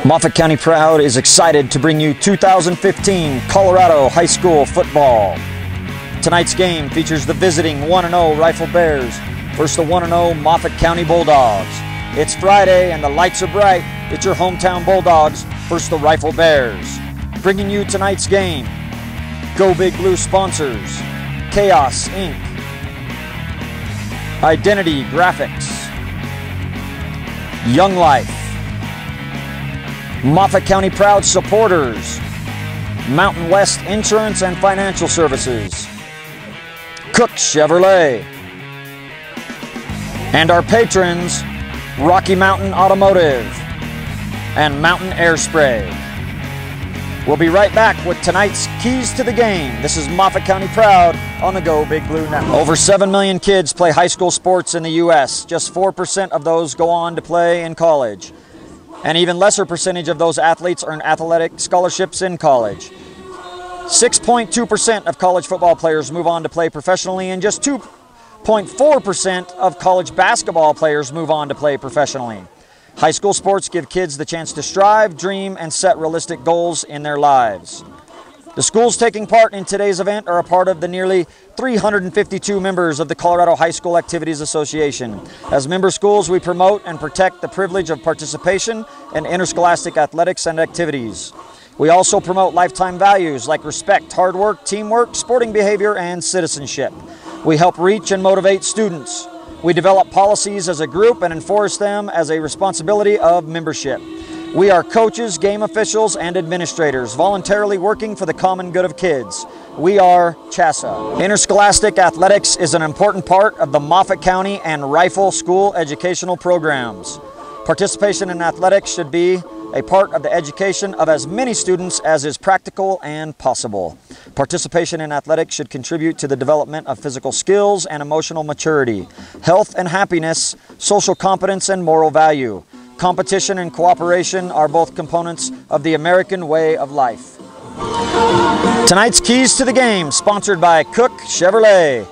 Moffat County Proud is excited to bring you 2015 Colorado High School football. Tonight's game features the visiting 1-0 Rifle Bears versus the 1-0 Moffat County Bulldogs. It's Friday and the lights are bright. It's your hometown Bulldogs versus the Rifle Bears. Bringing you tonight's game, Go Big Blue sponsors, Chaos Inc., Identity Graphics, Young Life, Moffat County Proud supporters, Mountain West Insurance and Financial Services, Cook Chevrolet, and our patrons, Rocky Mountain Automotive and Mountain Air Spray. We'll be right back with tonight's keys to the game. This is Moffat County Proud on the Go Big Blue Network. Over 7 million kids play high school sports in the U.S. Just 4% of those go on to play in college. An even lesser percentage of those athletes earn athletic scholarships in college. 6.2% of college football players move on to play professionally, and just 2.4% of college basketball players move on to play professionally. High school sports give kids the chance to strive, dream, and set realistic goals in their lives. The schools taking part in today's event are a part of the nearly 352 members of the Colorado High School Activities Association. As member schools, we promote and protect the privilege of participation in interscholastic athletics and activities. We also promote lifetime values like respect, hard work, teamwork, sporting behavior, and citizenship. We help reach and motivate students. We develop policies as a group and enforce them as a responsibility of membership. We are coaches, game officials, and administrators, voluntarily working for the common good of kids. We are CHASA. Interscholastic athletics is an important part of the Moffat County and Rifle School educational programs. Participation in athletics should be a part of the education of as many students as is practical and possible. Participation in athletics should contribute to the development of physical skills and emotional maturity, health and happiness, social competence, and moral value. Competition and cooperation are both components of the American way of life. Tonight's keys to the game, sponsored by Cook Chevrolet.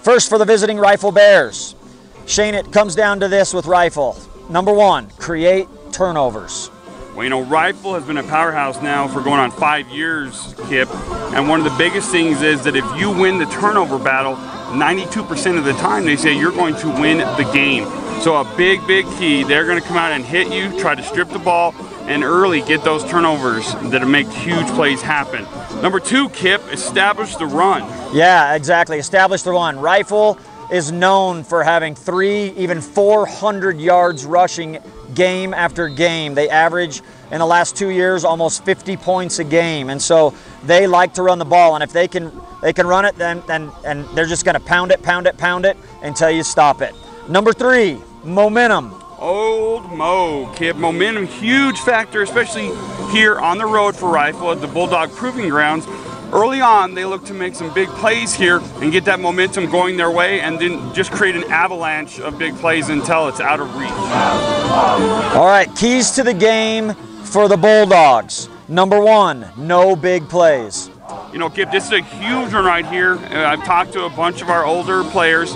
First, for the visiting Rifle Bears. Shane, it comes down to this with Rifle. Number one, create turnovers. Well, you know, Rifle has been a powerhouse now for going on 5 years, Kip. And one of the biggest things is that if you win the turnover battle, 92% of the time they say you're going to win the game. So a big key, they're going to come out and hit you, try to strip the ball, and early get those turnovers that make huge plays happen. Number two, Kip, establish the run. Yeah, exactly. Establish the run. Rifle is known for having 300, even 400 yards rushing game after game. They average in the last 2 years almost 50 points a game, and so they like to run the ball. And if they can run it, then they're just going to pound it until you stop it. Number three, momentum. Old Mo, Kip. Momentum, huge factor, especially here on the road for Rifle at the Bulldog Proving Grounds. Early on, they look to make some big plays here and get that momentum going their way, and then just create an avalanche of big plays until it's out of reach. All right, keys to the game for the Bulldogs. Number one, no big plays. You know, Kip, this is a huge one right here. I've talked to a bunch of our older players,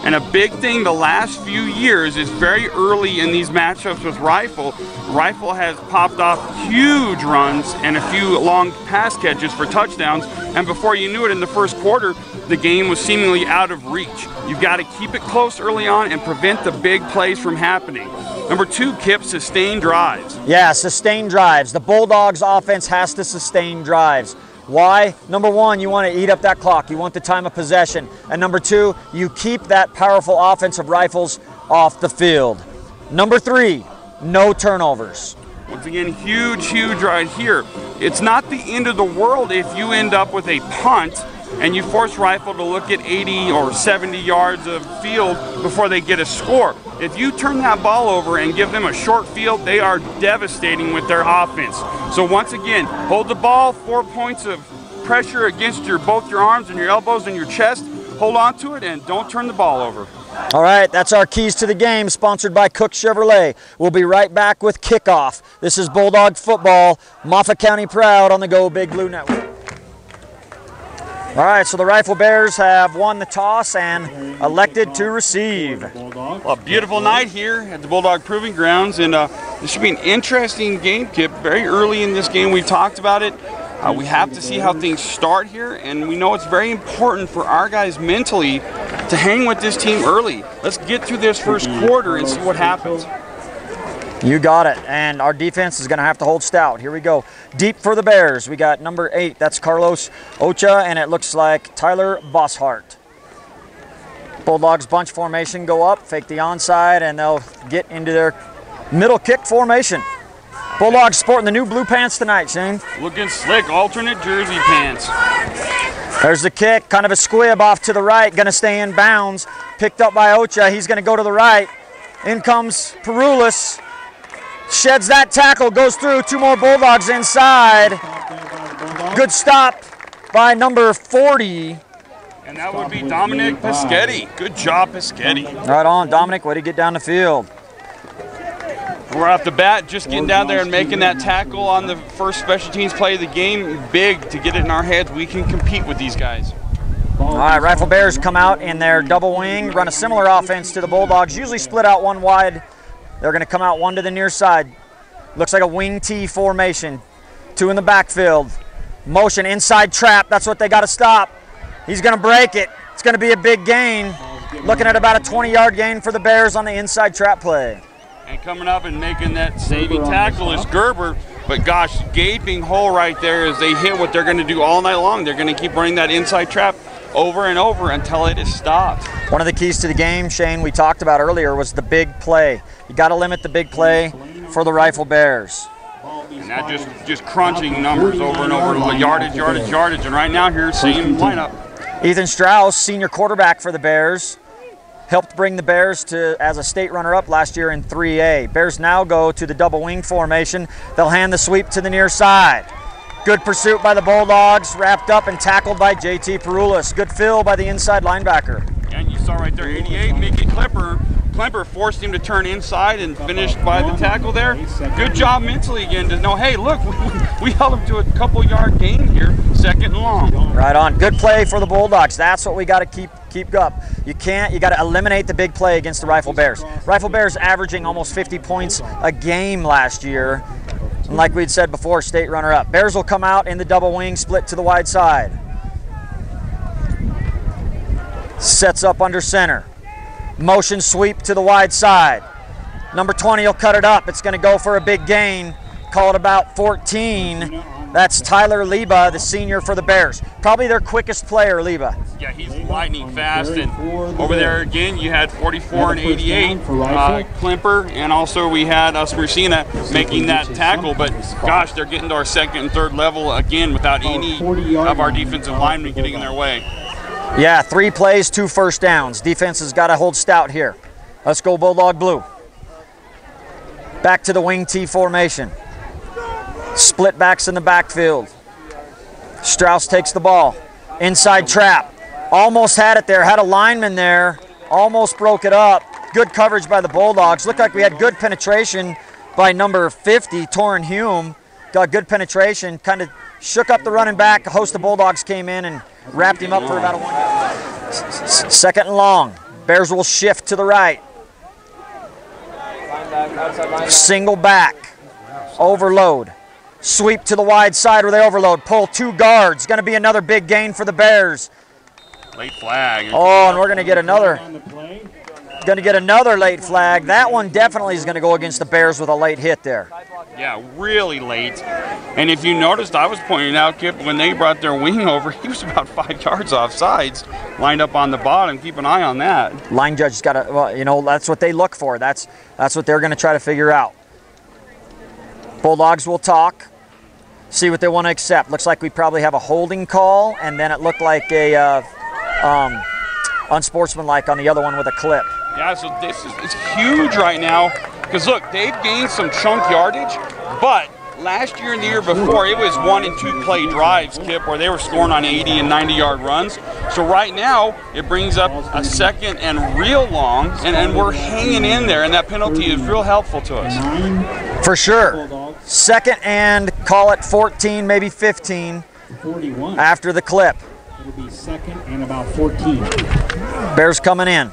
and a big thing the last few years is very early in these matchups with Rifle. Rifle has popped off huge runs and a few long pass catches for touchdowns, and before you knew it, in the first quarter, the game was seemingly out of reach. You've got to keep it close early on and prevent the big plays from happening. Number two, Kip, sustain drives. Yeah, sustain drives. The Bulldogs offense has to sustain drives. Why? Number one, you want to eat up that clock. You want the time of possession. And number two, you keep that powerful offensive rifles off the field. Number three, no turnovers. Once again, huge right here. It's not the end of the world if you end up with a punt and you force Rifle to look at 80 or 70 yards of field before they get a score. If you turn that ball over and give them a short field, they are devastating with their offense. So once again, hold the ball, 4 points of pressure against both your arms and your elbows and your chest. Hold on to it and don't turn the ball over. All right, that's our keys to the game, sponsored by Cook Chevrolet. We'll be right back with kickoff. This is Bulldog football, Moffat County Proud on the Go Big Blue Network. All right, so the Rifle Bears have won the toss and elected to receive. Well, a beautiful night here at the Bulldog Proving Grounds, and this should be an interesting game, Kip. Very early in this game, we talked about it. We have to see how things start here, and we know it's very important for our guys mentally to hang with this team early. Let's get through this first quarter and see what happens. You got it, and our defense is going to have to hold stout. Here we go. Deep for the Bears. We got number 8. That's Carlos Ocha, and it looks like Tyler Bosshart. Bulldogs bunch formation go up, fake the onside, and they'll get into their middle kick formation. Bulldogs sporting the new blue pants tonight, Shane. Looking slick, alternate jersey pants. There's the kick, kind of a squib off to the right, going to stay in bounds. Picked up by Ocha. He's going to go to the right. In comes Perulis. Sheds that tackle, goes through. 2 more Bulldogs inside. Good stop by number 40. And that would be Dominic Peschetti. Good job, Peschetti. Right on, Dominic. Way to get down the field. We're off the bat, just getting down there and making that tackle on the first special teams play of the game. Big to get it in our heads. We can compete with these guys. All right, Rifle Bears come out in their double wing, run a similar offense to the Bulldogs. Usually split out one wide. They're going to come out one to the near side. Looks like a wing T formation. 2 in the backfield. Motion, inside trap. That's what they got to stop. He's going to break it. It's going to be a big gain. Looking at about a 20-yard gain for the Bears on the inside trap play. And coming up and making that saving tackle is Gerber. But gosh, gaping hole right there as they hit what they're going to do all night long. They're going to keep running that inside trap over and over until it is stopped. One of the keys to the game, Shane, we talked about earlier was the big play. You got to limit the big play for the Rifle Bears. And that just crunching numbers over and over, yardage, yardage, yardage. And right now here, same lineup. Ethan Strauss, senior quarterback for the Bears, helped bring the Bears to as a state runner-up last year in 3A. Bears now go to the double wing formation. They'll hand the sweep to the near side. Good pursuit by the Bulldogs, wrapped up and tackled by JT Perulis. Good fill by the inside linebacker. And you saw right there, 88, Mickey Klemper forced him to turn inside and finished by the tackle there. Good job mentally again to know, hey, look, we held him to a couple-yard gain here, 2nd and long. Right on. Good play for the Bulldogs. That's what we got to keep up. You got to eliminate the big play against the Rifle Bears. Rifle Bears averaging almost 50 points a game last year. And like we'd said before, state runner-up. Bears will come out in the double wing, split to the wide side. Sets up under center. Motion sweep to the wide side. Number 20 will cut it up. It's going to go for a big gain. Call it about 14. That's Tyler Leba, the senior for the Bears. Probably their quickest player, Leba. Yeah, he's lightning fast. And over there again, you had 44 and 88, Klemper, and also we had Messina making that tackle. But gosh, they're getting to our 2nd and 3rd level again without any of our defensive linemen getting in their way. Yeah, 3 plays, 2 first downs. Defense has got to hold stout here. Let's go Bulldog Blue. Back to the wing T formation. Split backs in the backfield. Strauss takes the ball. Inside trap. Almost had it there. Had a lineman there. Almost broke it up. Good coverage by the Bulldogs. Looked like we had good penetration by number 50, Torrin Hume. Got good penetration. Kind of shook up the running back. A host of Bulldogs came in and wrapped him up for about a 1 yard. 2nd and long. Bears will shift to the right. Single back. Overload. Sweep to the wide side where they overload. Pull 2 guards. Going to be another big gain for the Bears. Late flag. Oh, and we're going to get another. Going to get another late flag. That one definitely is going to go against the Bears with a late hit there. Yeah, really late. And if you noticed, I was pointing out, Kip, when they brought their wing over, he was about 5 yards off sides, lined up on the bottom. Keep an eye on that. Line judge's got to, well, you know, that's what they look for. That's what they're going to try to figure out. Bulldogs will talk, see what they want to accept. Looks like we probably have a holding call, and then it looked like a unsportsmanlike on the other one with a clip. Yeah, so this is huge right now because, look, they've gained some chunk yardage, but last year and the year before, it was 1 and 2 play drives, Kip, where they were scoring on 80 and 90-yard runs. So right now, it brings up a 2nd and real long, and we're hanging in there, and that penalty is real helpful to us. For sure. 2nd and call it 14, maybe 15 after the clip. It'll be second and about 14. Bears coming in.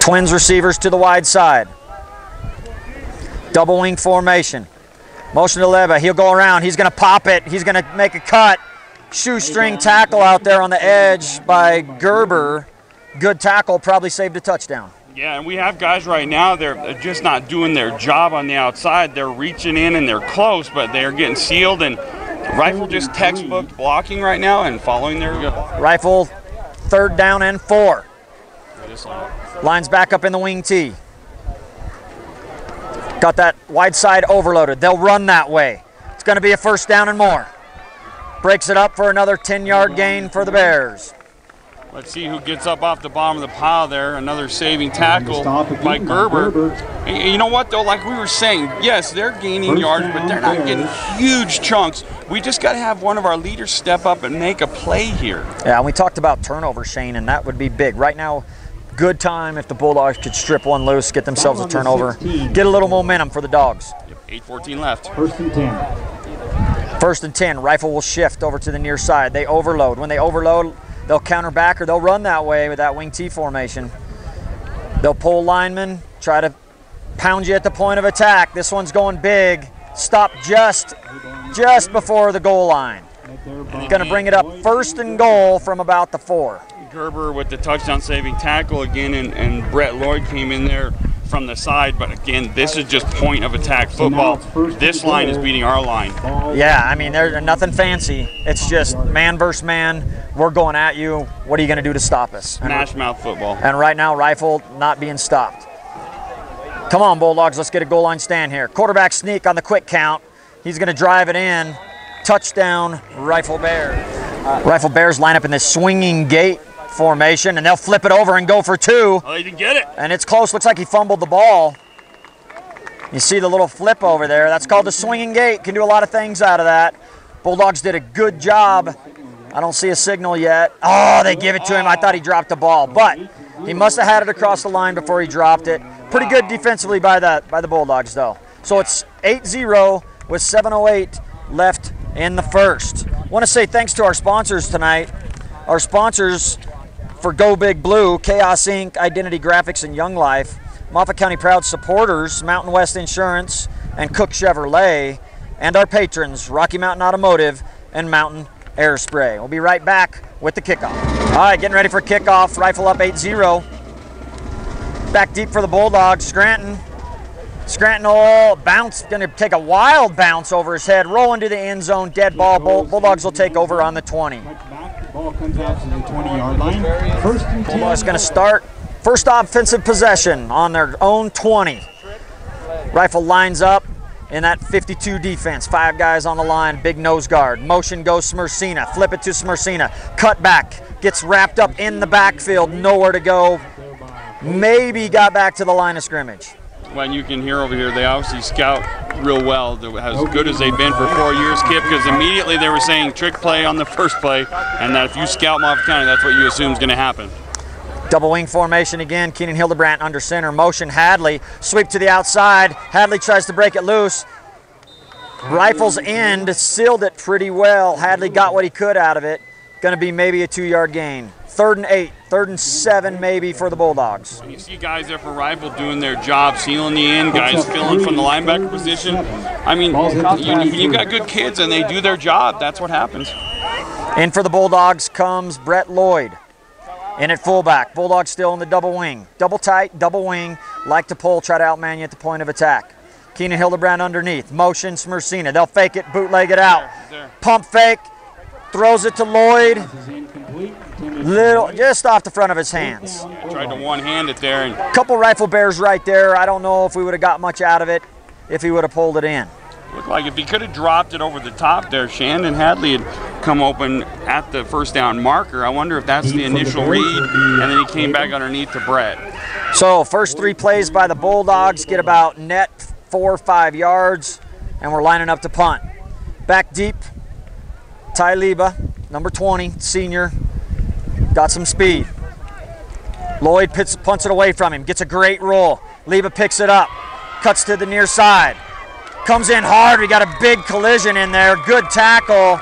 Twins receivers to the wide side. Double wing formation. Motion to Leba. He'll go around. He's going to pop it. He's going to make a cut. Shoestring tackle out there on the edge by Gerber. Good tackle. Probably saved a touchdown. Yeah, and we have guys right now, they're just not doing their job on the outside. They're reaching in and they're close, but they're getting sealed. And Rifle just textbook blocking right now and following their go. Rifle, 3rd down and 4. Lines back up in the wing T. Got that wide side overloaded. They'll run that way. It's going to be a 1st down and more. Breaks it up for another 10-yard gain for the Bears. Let's see who gets up off the bottom of the pile there. Another saving tackle by Gerber. And you know what, though? Like we were saying, yes, they're gaining yards, but they're not getting huge chunks. We just got to have one of our leaders step up and make a play here. Yeah, and we talked about turnover, Shane, and that would be big. Right now, good time if the Bulldogs could strip one loose, get themselves a turnover, get a little momentum for the Dogs. Yep, 8:14 left. 1st and 10. 1st and 10. Rifle will shift over to the near side. They overload. When they overload, they'll counter back or they'll run that way with that wing T formation. They'll pull linemen, try to pound you at the point of attack. This one's going big. Stop just before the goal line. Going to bring it up 1st and goal from about the 4. Gerber with the touchdown saving tackle again, and Brett Lloyd came in there from the side, but again, this is just point of attack football. This line is beating our line. Yeah, I mean, there's nothing fancy. It's just man versus man. We're going at you. What are you going to do to stop us? Smash mouth football. And right now, Rifle not being stopped. Come on, Bulldogs, let's get a goal line stand here. Quarterback sneak on the quick count. He's going to drive it in. Touchdown, Rifle Bears. Rifle Bears line up in this swinging gate formation, and they'll flip it over and go for 2. Oh, they didn't get it. And it's close. Looks like he fumbled the ball. You see the little flip over there. That's called the swinging gate. Can do a lot of things out of that. Bulldogs did a good job. I don't see a signal yet. Oh, they give it to him. I thought he dropped the ball, but he must have had it across the line before he dropped it. Pretty good defensively by the Bulldogs, though. So it's 8-0 with 7:08 left in the 1st. Want to say thanks to our sponsors tonight. Our sponsors for Go Big Blue, Chaos Inc., Identity Graphics, and Young Life, Moffat County Proud supporters, Mountain West Insurance and Cook Chevrolet, and our patrons, Rocky Mountain Automotive and Mountain Air Spray. We'll be right back with the kickoff. All right, getting ready for kickoff. Rifle up 8-0. Back deep for the Bulldogs. Scranton will bounce, going to take a wild bounce over his head, roll into the end zone, dead ball. Bulldogs will take over on the 20. Ball comes out to the 20-yard line. 1st and 10. Bulldogs going to start first offensive possession on their own 20. Rifle lines up in that 52 defense. 5 guys on the line, big nose guard. Motion goes Smersina. Flip it to Smersina. Cut back. Gets wrapped up in the backfield. Nowhere to go. Maybe got back to the line of scrimmage. When you can hear over here, they obviously scout real well, as good as they've been for 4 years, Kip, because immediately they were saying trick play on the first play, and that if you scout Moffat County, that's what you assume is going to happen. Double wing formation again. Keenan Hildebrandt under center. Motion Hadley. Sweep to the outside. Hadley tries to break it loose. Rifle's end sealed it pretty well. Hadley got what he could out of it. Going to be maybe a 2-yard gain. 3rd and 8, 3rd and 7 maybe for the Bulldogs. You see guys there for Rifle doing their job, sealing the end, guys filling from the linebacker position. I mean, you got good kids and they do their job. That's what happens. In for the Bulldogs comes Brett Lloyd. In at fullback. Bulldogs still in the double wing. Double tight, double wing. Like to pull, try to outman you at the point of attack. Keenan Hildebrandt underneath. Motion Smersina. They'll fake it, bootleg it out. Pump fake. Throws it to Lloyd. Little, just off the front of his hands. Yeah, tried to one-hand it there. And couple Rifle Bears right there. I don't know if we would have got much out of it if he would have pulled it in. Looked like if he could have dropped it over the top there, Shandon Hadley had come open at the 1st down marker. I wonder if that's the initial read, and then he came back underneath to Brett. So first 3 plays by the Bulldogs get about net 4 or 5 yards, and we're lining up to punt. Back deep, Ty Leba, number 20, senior, got some speed. Lloyd punts it away from him, gets a great roll. Leba picks it up, cuts to the near side. Comes in hard, we got a big collision in there, good tackle.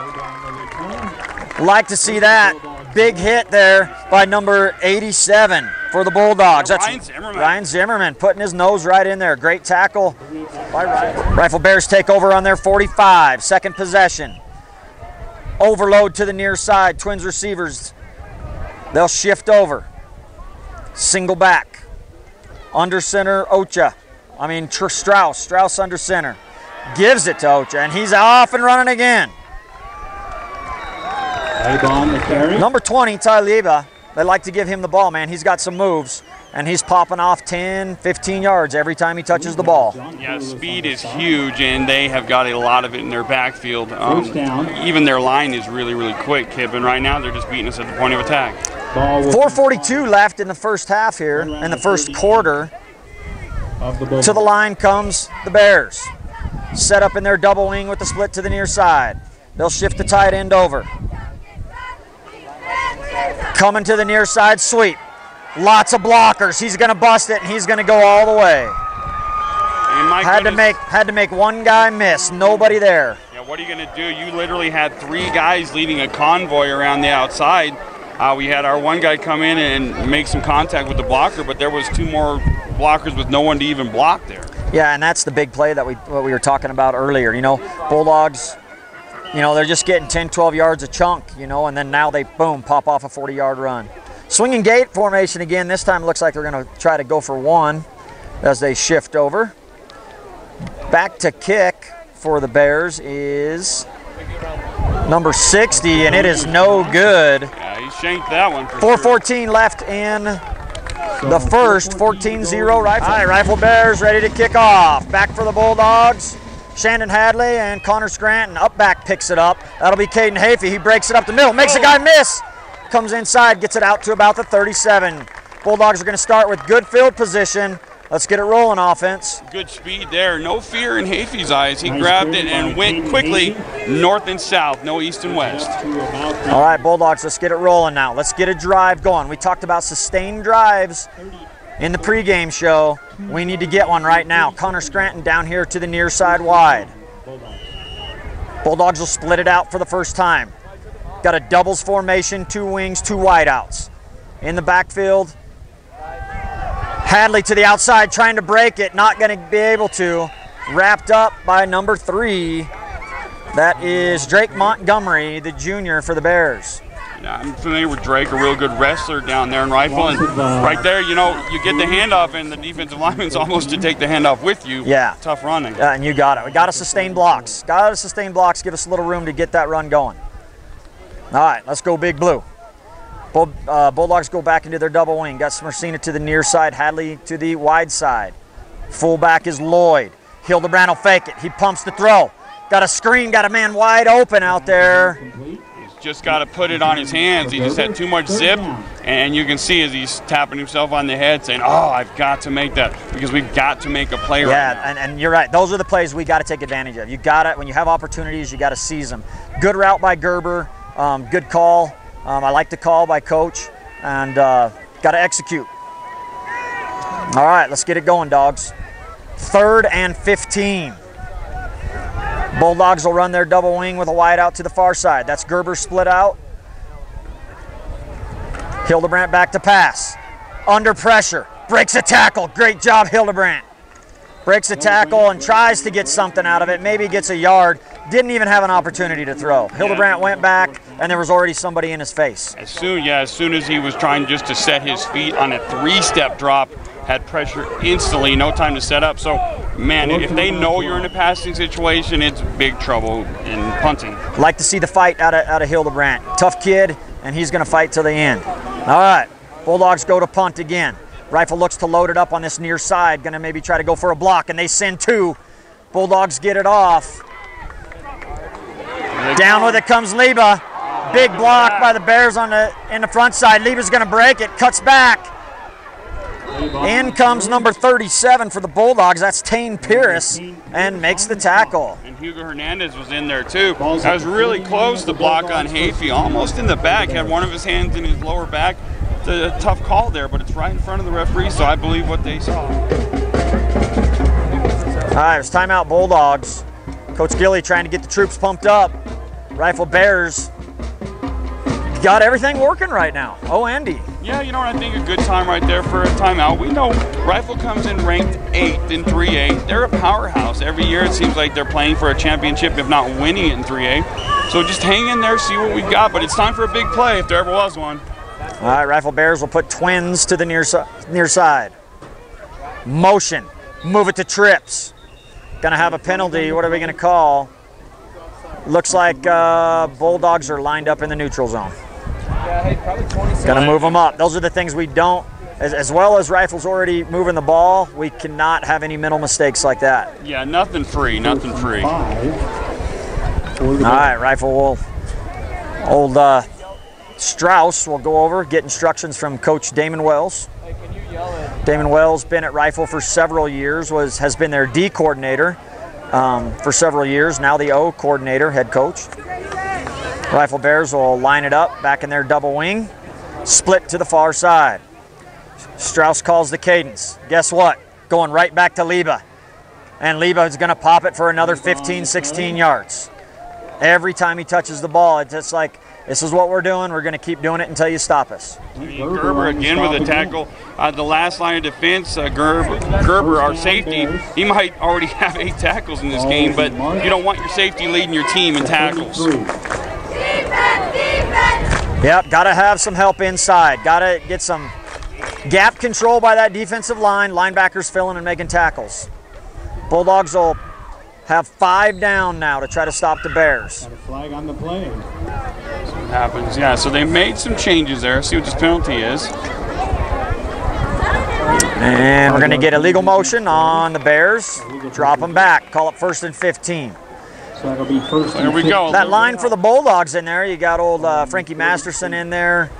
Like to see that. Big hit there by number 87 for the Bulldogs. That's Ryan Zimmerman putting his nose right in there. Great tackle by Ryan. Rifle Bears take over on their 45. Second possession. Overload to the near side. Twins receivers. They'll shift over. Single back. Under center, Strauss. Strauss under center. Gives it to Ocha, and he's off and running again. Number 20, Ty Liba. They like to give him the ball, man. He's got some moves, and he's popping off 10, 15 yards every time he touches the ball. Yeah, speed is huge, and they have got a lot of it in their backfield. Even their line is really, really quick, Kip, and right now they're just beating us at the point of attack. 4:42 left in the first half here, in the first quarter. To the line comes the Bears. Set up in their double wing with the split to the near side. They'll shift the tight end over. Coming to the near side sweep. Lots of blockers. He's going to bust it, and he's going to go all the way. Had to make one guy miss. Nobody there. Yeah, what are you going to do? You literally had 3 guys leading a convoy around the outside. We had our one guy come in and make some contact with the blocker, but there was 2 more blockers with no one to even block there. Yeah, and that's the big play that we were talking about earlier. Bulldogs, they're just getting 10, 12 yards a chunk, and then now they, boom, pop off a 40-yard run. Swinging gate formation again. This time it looks like they're going to try to go for 1 as they shift over. Back to kick for the Bears is number 60, and it is no good. Yeah, he shanked that one for 4:14 left in the first. 14-0 Rifle. All right, Rifle Bears ready to kick off. Back for the Bulldogs. Shandon Hadley and Connor Scranton. Up back picks it up. That'll be Caden Hafey. He breaks it up the middle. Makes a guy miss. Comes inside, gets it out to about the 37. Bulldogs are going to start with good field position. Let's get it rolling, offense. Good speed there. No fear in Hafey's eyes. He grabbed it and went quickly north and south, no east and west. All right, Bulldogs, let's get it rolling now. Let's get a drive going. We talked about sustained drives in the pregame show. We need to get one right now. Connor Scranton down here to the near side wide. Bulldogs will split it out for the first time. Got a doubles formation, 2 wings, 2 wideouts. In the backfield, Hadley to the outside trying to break it, not going to be able to. Wrapped up by number 3. That is Drake Montgomery, the junior for the Bears. Yeah, I'm familiar with Drake, a real good wrestler down there in Rifle. And right there, you get the handoff, and the defensive lineman's almost to take the handoff with you. Yeah. Tough running. And you got it. We got to sustain blocks. Got to sustain blocks, give us a little room to get that run going. All right, let's go Big Blue. Bulldogs go back into their double wing. Got Smersina to the near side, Hadley to the wide side. Fullback is Lloyd. Hildebrand will fake it. He pumps the throw. Got a screen, got a man wide open out there. He's just got to put it on his hands. He just had too much zip, and you can see as he's tapping himself on the head saying, oh, I've got to make that because we've got to make a play right now. Yeah, and you're right. Those are the plays we got to take advantage of. You got it. When you have opportunities, you got to seize them. Good route by Gerber. Good call. I like the call by Coach, and got to execute. All right, let's get it going, dogs. 3rd and 15. Bulldogs will run their double wing with a wide out to the far side. That's Gerber split out. Hildebrandt back to pass. Under pressure. Breaks a tackle. Great job, Hildebrandt. Breaks a tackle and tries to get something out of it. Maybe gets a yard. Didn't even have an opportunity to throw. Hildebrandt went back, and there was already somebody in his face. As soon as he was trying just to set his feet on a 3-step drop, had pressure instantly, no time to set up. So, man, if they know you're in a passing situation, it's big trouble in punting. Like to see the fight out of Hildebrandt. Tough kid, and he's going to fight till the end. All right, Bulldogs go to punt again. Rifle looks to load it up on this near side, going to maybe try to go for a block, and they send 2. Bulldogs get it off. Down with it comes Liba. Big block by the Bears in the front side. Liba's going to break it, cuts back. In comes number 37 for the Bulldogs. That's Tane Pierce, and makes the tackle. And Hugo Hernandez was in there too. That was really close, the block on Hafey, almost in the back. Had one of his hands in his lower back. It's a tough call there, but it's right in front of the referee, so I believe what they saw. All right, it's timeout, Bulldogs. Coach Gilly trying to get the troops pumped up. Rifle Bears got everything working right now. Oh, Andy. Yeah, you know what, I think a good time right there for a timeout. We know Rifle comes in ranked 8th in 3A. They're a powerhouse. Every year it seems like they're playing for a championship, if not winning it in 3A. So just hang in there, see what we've got. But it's time for a big play if there ever was one. All right, Rifle Bears will put twins to the near side. Motion. Move it to trips. Gonna have a penalty. What are we gonna call? Looks like Bulldogs are lined up in the neutral zone. Yeah, hey, probably 20 Gonna move them up. Those are the things we don't, as well as Rifle's already moving the ball, we cannot have any mental mistakes like that. Yeah, nothing free, nothing free. All right, Rifle will, old Strauss will go over, get instructions from Coach Damon Wells. Hey, can you yell at Damon Wells been at Rifle for several years, has been their D coordinator for several years, now the O coordinator, head coach. Rifle Bears will line it up back in their double wing, split to the far side. Strauss calls the cadence. Guess what? Going right back to Liba. And Liba is going to pop it for another 15, 16 yards. Every time he touches the ball, it's just like, this is what we're doing. We're going to keep doing it until you stop us. Gerber again with a tackle. The last line of defense, Gerber, our safety, he might already have 8 tackles in this game, but you don't want your safety leading your team in tackles. Yep, got to have some help inside. Got to get some gap control by that defensive line. Linebackers filling and making tackles. Bulldogs will have 5 down now to try to stop the Bears. Got a flag on the play. Happens, yeah. So they made some changes there. See what this penalty is. And we're going to get illegal motion on the Bears. Drop them back. Call it 1st and 15. So that'll be first. There we go. That line for the Bulldogs in there. You got old Frankie Masterson in there,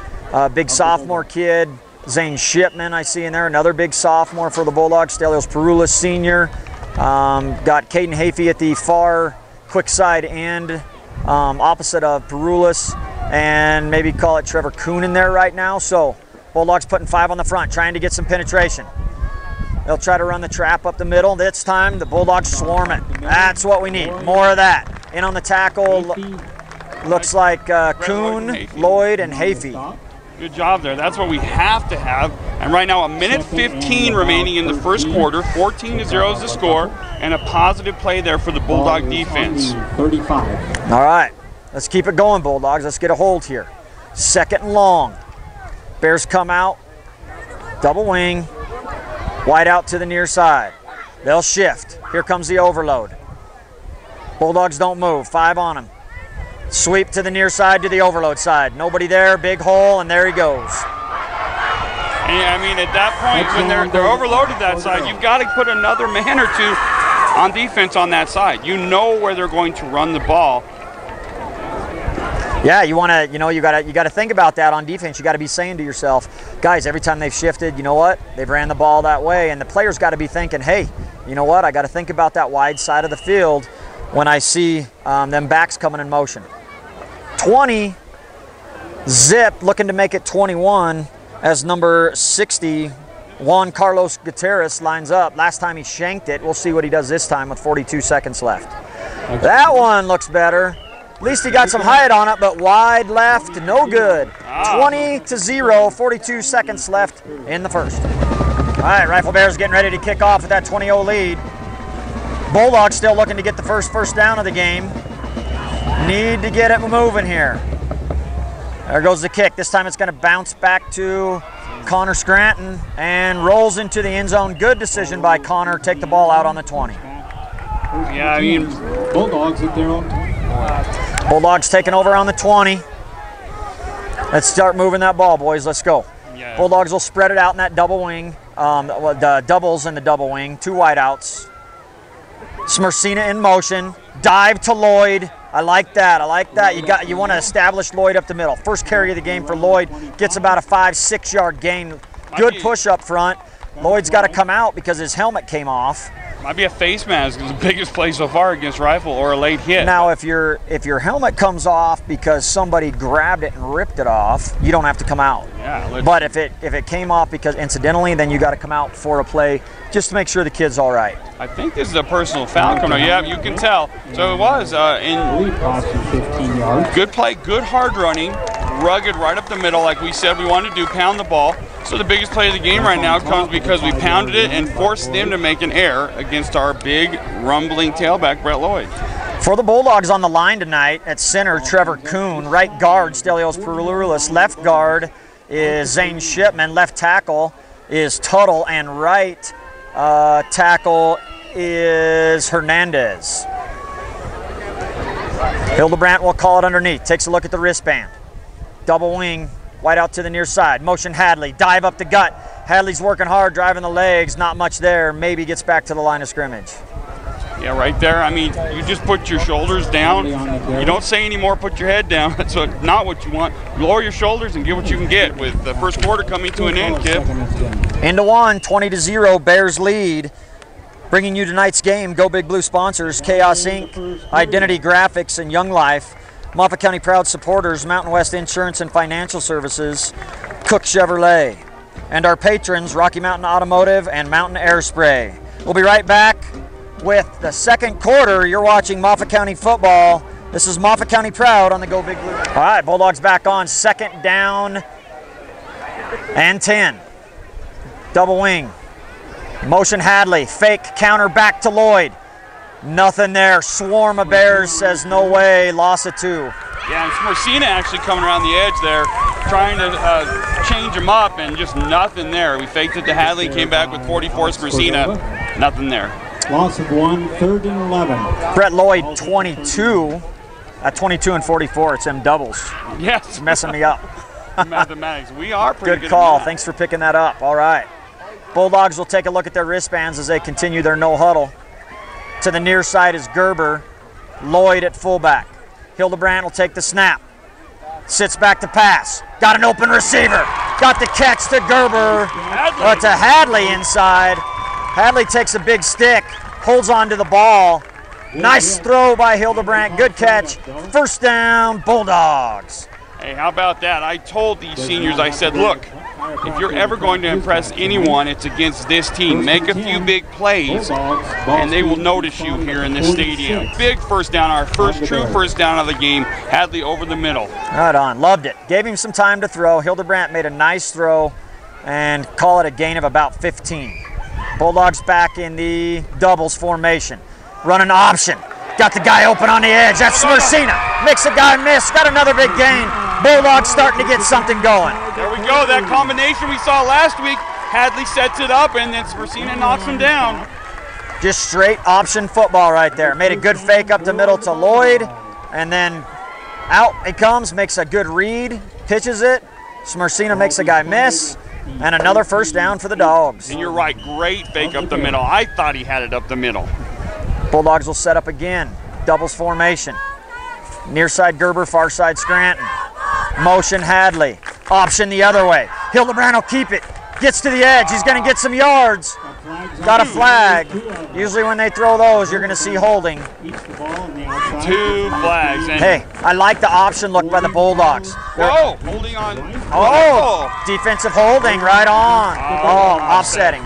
big sophomore kid. Zane Shipman I see in there, another big sophomore for the Bulldogs. Stelios Peroulis Sr. Got Caden Hafey at the far quick side end, opposite of Peroulis, and maybe call it Trevor Kuhn in there right now. So Bulldogs putting 5 on the front, trying to get some penetration. They'll try to run the trap up the middle. This time the Bulldogs swarm it. That's what we need, more of that. In on the tackle, looks like Kuhn, Lloyd, and Hafey. Good job there. That's what we have to have. And right now, a minute 15 remaining in the first quarter. 14-0 is the score, and a positive play there for the Bulldog defense. 35. All right, let's keep it going, Bulldogs. Let's get a hold here. 2nd and long. Bears come out, double wing, wide out to the near side. They'll shift. Here comes the overload. Bulldogs don't move. 5 on them. Sweep to the near side to the overload side. Nobody there, big hole, and there he goes. And, I mean, at that point, when they're overloaded that side, you've got to put another man or 2 on defense on that side. You know where they're going to run the ball. Yeah, you want to, you got to think about that on defense. You got to be saying to yourself, guys, every time they've shifted, you know what? They've ran the ball that way, and the players got to be thinking, hey, you know what? I got to think about that wide side of the field when I see them backs coming in motion. 20, zip, looking to make it 21 as number 60, Juan Carlos Gutierrez lines up. Last time he shanked it. We'll see what he does this time with 42 seconds left. That one looks better. At least he got some height on it, but wide left, no good. 20-0, 42 seconds left in the first. All right, Rifle Bears getting ready to kick off with that 20-0 lead. Bulldogs still looking to get the first down of the game. Need to get it moving here. There goes the kick. This time it's going to bounce back to Connor Scranton and rolls into the end zone. Good decision by Connor. Take the ball out on the 20. Yeah, I mean, Bulldogs at their own 20. Bulldogs taking over on the 20. Let's start moving that ball, boys. Let's go. yeah. Bulldogs will spread it out in that double wing. The doubles in the double wing. 2 wideouts. Smersina in motion. Dive to Lloyd. I like that. I like that. You want to establish Lloyd up the middle. First carry of the game for Lloyd. Gets about a 5-6 yard gain. Good push up front. Lloyd's got to come out because his helmet came off. Might be a face mask. It's the biggest play so far against Rifle, or a late hit. Now, if your helmet comes off because somebody grabbed it and ripped it off, you don't have to come out. Yeah. But if it came off because incidentally, then you got to come out for a play just to make sure the kid's all right. I think this is a personal foul coming. Yeah, you can tell. So it was in 15 yards. good play, good hard running. rugged right up the middle like we said we wanted to do, pound the ball. So the biggest play of the game right now comes because we pounded it and forced them to make an error against our big, rumbling tailback, Brett Lloyd. For the Bulldogs on the line tonight, at center, Trevor Kuhn. Right guard, Stelios Peroulis. Left guard is Zane Shipman. Left tackle is Tuttle. And right tackle is Hernandez. Hildebrandt will call it underneath. Takes a look at the wristband. Double wing, wide out to the near side. Motion Hadley, dive up the gut. Hadley's working hard, driving the legs. Not much there. Maybe gets back to the line of scrimmage. Yeah, right there. I mean, you just put your shoulders down. You don't say anymore, put your head down. That's not what you want. Lower your shoulders and get what you can get with the first quarter coming to an end, Kip. Into one, 20-0, Bears lead. Bringing you tonight's game, Go Big Blue sponsors, Chaos Inc., Identity Graphics, and Young Life. Moffat County Proud supporters, Mountain West Insurance and Financial Services, Cook Chevrolet. And our patrons, Rocky Mountain Automotive and Mountain Air Spray. We'll be right back with the second quarter. You're watching Moffat County football. This is Moffat County Proud on the Go Big Blue. All right, Bulldogs back on. Second down and 10. Double wing. Motion Hadley. Fake counter back to Lloyd. Nothing there. Swarm of Bears says no way. Loss of 2. Yeah, and Smersina actually coming around the edge there, trying to change him up, and just nothing there. We faked it to Hadley, came back with 44. Smersina, nothing there. Loss of 1, 3rd and 11. Brett Lloyd, 22. At 22 and 44, it's them doubles. Yes. It's messing me up. Mathematics. We are pretty good. Good call. At that. Thanks for picking that up. All right. Bulldogs will take a look at their wristbands as they continue their no huddle. To the near side is Gerber. Lloyd at fullback. Hildebrandt will take the snap. Sits back to pass. Got an open receiver. Got the catch to Gerber. To Hadley inside. Hadley takes a big stick. Holds on to the ball. Nice throw by Hildebrandt. Good catch. First down, Bulldogs. Hey, how about that? I told these seniors, I said, look, if you're ever going to impress anyone, it's against this team. Make a few big plays, and they will notice you here in this stadium. Big first down, our first true first down of the game. Hadley over the middle. Right on. Loved it. Gave him some time to throw. Hildebrandt made a nice throw and call it a gain of about 15. Bulldogs back in the doubles formation. Running option. Got the guy open on the edge. That's Smersina. Makes a guy miss. Got another big gain. Bulldogs starting to get something going. There we go. That combination we saw last week. Hadley sets it up, and then Smersina knocks him down. Just straight option football right there. Made a good fake up the middle to Lloyd, and then out he comes, makes a good read, pitches it. Smersina makes a guy miss, and another first down for the Dogs. And you're right, great fake up the middle. I thought he had it up the middle. Bulldogs will set up again. Doubles formation. Near side Gerber, far side Scranton. Motion Hadley. Option the other way. Hildebrandt will keep it. Gets to the edge. He's going to get some yards. Got a flag. Usually when they throw those, you're going to see holding. 2 flags. And hey, I like the option look by the Bulldogs. Whoa, holding on. Oh, defensive holding right on. Oh, offsetting.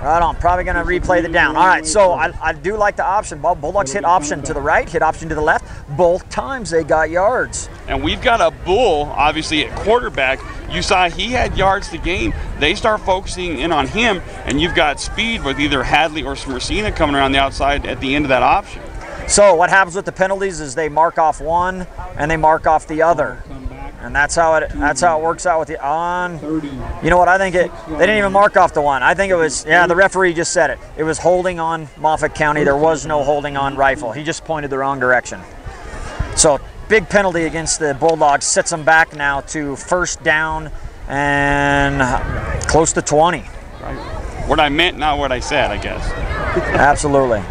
Right on. Probably going to replay the down. All right, so I do like the option. Bulldogs hit option to the right, hit option to the left. Both times they got yards. And we've got a bull, obviously, at quarterback. You saw he had yards to gain. They start focusing in on him, and you've got speed with either Hadley or Smersina coming around the outside at the end of that option. So what happens with the penalties is they mark off one and they mark off the other. And that's how it works out with the on. You know what? I think they didn't even mark off the one. I think it was, the referee just said it. It was holding on Moffat County. There was no holding on Rifle. He just pointed the wrong direction. So big penalty against the Bulldogs sets them back now to first down and close to 20. Right. What I meant, not what I said, I guess. Absolutely.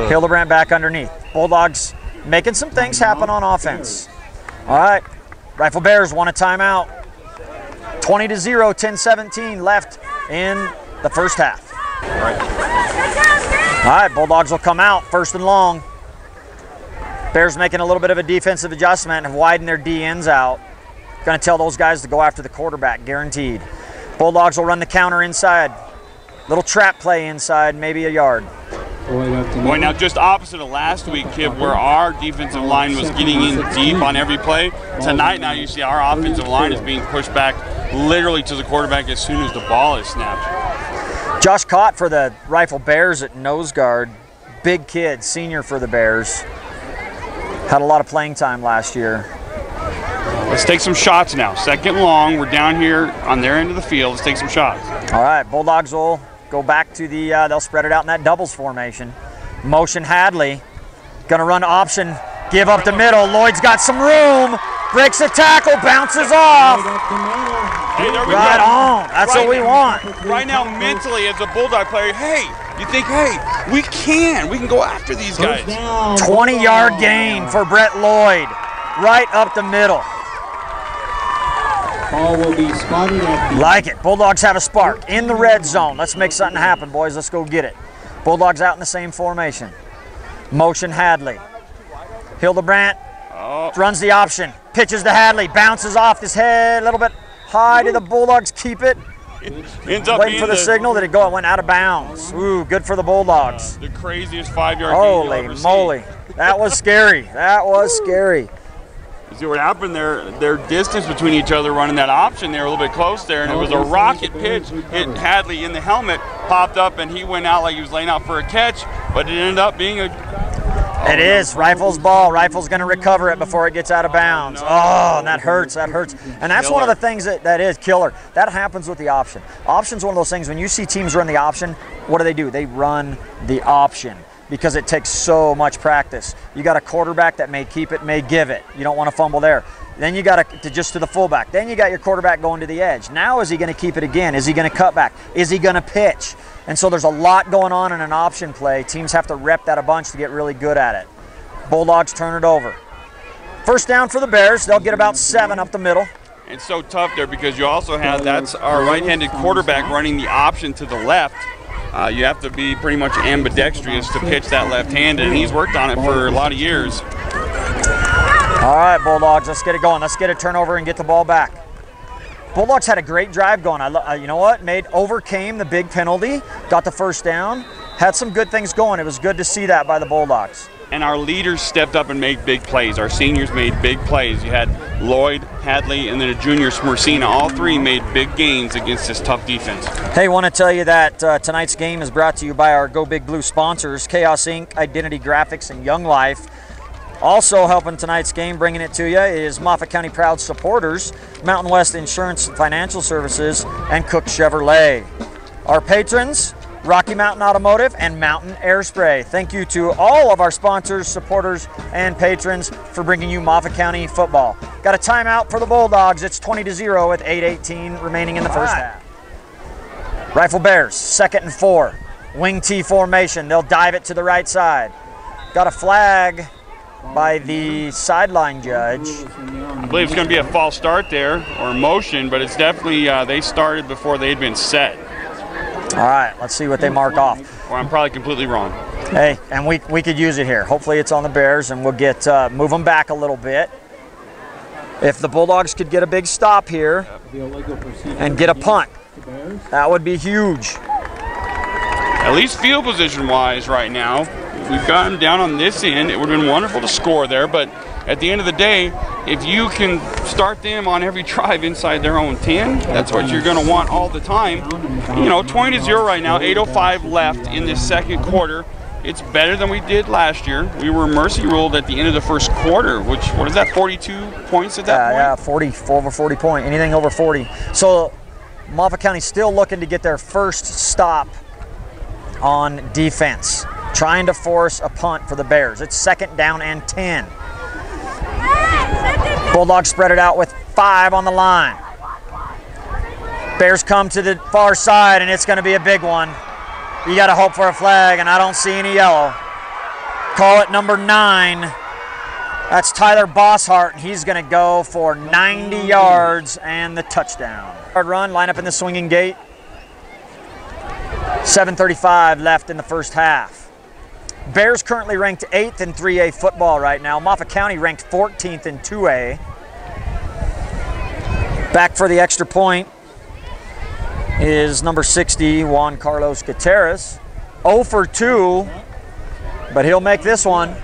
Hildebrandt back underneath. Bulldogs making some things happen on offense. All right. Rifle Bears want a timeout. 20-0, 10-17 left in the first half. All right, Bulldogs will come out first and long. Bears making a little bit of a defensive adjustment and have widened their DNs out. Going to tell those guys to go after the quarterback, guaranteed. Bulldogs will run the counter inside. Little trap play inside, maybe a yard. Boy, now just opposite of last week, Kip, where our defensive line was getting in deep on every play. Tonight now you see our offensive line is being pushed back literally to the quarterback as soon as the ball is snapped. Josh Cott for the Rifle Bears at nose guard. Big kid, senior for the Bears. Had a lot of playing time last year. Let's take some shots now. Second long, we're down here on their end of the field. Let's take some shots. All right, Bulldogs will go back to the, they'll spread it out in that doubles formation. Motion Hadley, gonna run option, give up the middle. Lloyd's got some room, breaks a tackle, bounces off. Hey, there we Right go. on, that's what we want. Right now, mentally, as a Bulldog player, hey, you think, hey, we can go after these guys. 20-yard gain for Brett Lloyd, right up the middle. Ball will be spotted at the Like it. Bulldogs have a spark in the red zone. Let's make something happen, boys. Let's go get it. Bulldogs out in the same formation. Motion Hadley. Hildebrandt runs the option. Pitches to Hadley. Bounces off his head a little bit high. Did the Bulldogs keep it? Ends up Waiting being for the signal. Did it go? It went out of bounds. Ooh, good for the Bulldogs. The craziest 5-yard gain you'll Holy ever see. moly. That was scary. That was scary. You see what happened there? Their distance between each other running that option, they were a little bit close there, and it was a rocket pitch. Hit Hadley in the helmet, popped up, and he went out like he was laying out for a catch, but it ended up being a... It is Rifle's ball. Rifle's going to recover it before it gets out of bounds. Oh, and that hurts. That hurts. And that's one of the things that is killer. That happens with the option. Option's one of those things, when you see teams run the option, what do? They run the option, because it takes so much practice. You got a quarterback that may keep it, may give it. You don't want to fumble there. Then you got to just to the fullback. Then you got your quarterback going to the edge. Now is he going to keep it again? Is he going to cut back? Is he going to pitch? And so there's a lot going on in an option play. Teams have to rep that a bunch to get really good at it. Bulldogs turn it over. First down for the Bears. They'll get about 7 up the middle. It's so tough there because you also have, that's our right-handed quarterback running the option to the left. You have to be pretty much ambidextrous to pitch that left-handed, and he's worked on it for a lot of years. All right, Bulldogs, let's get it going. Let's get a turnover and get the ball back. Bulldogs had a great drive going. You know what? Overcame the big penalty, got the first down, had some good things going. It was good to see that by the Bulldogs. And our leaders stepped up and made big plays. Our seniors made big plays. You had Lloyd, Hadley, and then a junior, Smersina. All three made big gains against this tough defense. Hey, want to tell you that tonight's game is brought to you by our Go Big Blue sponsors, Chaos Inc., Identity Graphics, and Young Life. Also helping tonight's game, bringing it to you, is Moffat County Proud supporters, Mountain West Insurance Financial Services, and Cook Chevrolet. Our patrons, Rocky Mountain Automotive and Mountain Air Spray. Thank you to all of our sponsors, supporters, and patrons for bringing you Moffat County football. Got a timeout for the Bulldogs. It's 20-0 with 8:18 remaining in the first half. Rifle Bears, 2nd and 4. Wing T formation. They'll dive it to the right side. Got a flag by the sideline judge. I believe it's going to be a false start there, or motion, but it's definitely, they started before they had been set. All right, let's see what they mark off. Or I'm probably completely wrong. Hey, and we could use it here. Hopefully it's on the Bears, and we'll get move them back a little bit. If the Bulldogs could get a big stop here and get a punt, that would be huge. At least field position-wise right now, if we've gotten down on this end, it would have been wonderful to score there, but at the end of the day, if you can start them on every drive inside their own 10, that's what you're going to want all the time. You know, 20-0 right now, 8:05 left in this second quarter. It's better than we did last year. We were mercy ruled at the end of the first quarter, which, what is that, 42 points at that point? Yeah, 40, over 40 points, anything over 40. So Moffat County still looking to get their first stop on defense, trying to force a punt for the Bears. It's 2nd down and 10. Bulldogs spread it out with 5 on the line. Bears come to the far side, and it's going to be a big one. You got to hope for a flag, and I don't see any yellow. Call it number 9. That's Tyler Bosshart, and he's going to go for 90 yards and the touchdown. Hard run, line up in the swinging gate. 7:35 left in the first half. Bears currently ranked 8th in 3A football right now. Moffat County ranked 14th in 2A. Back for the extra point is number 60, Juan Carlos Gutierrez. 0 for 2 but he'll make this one.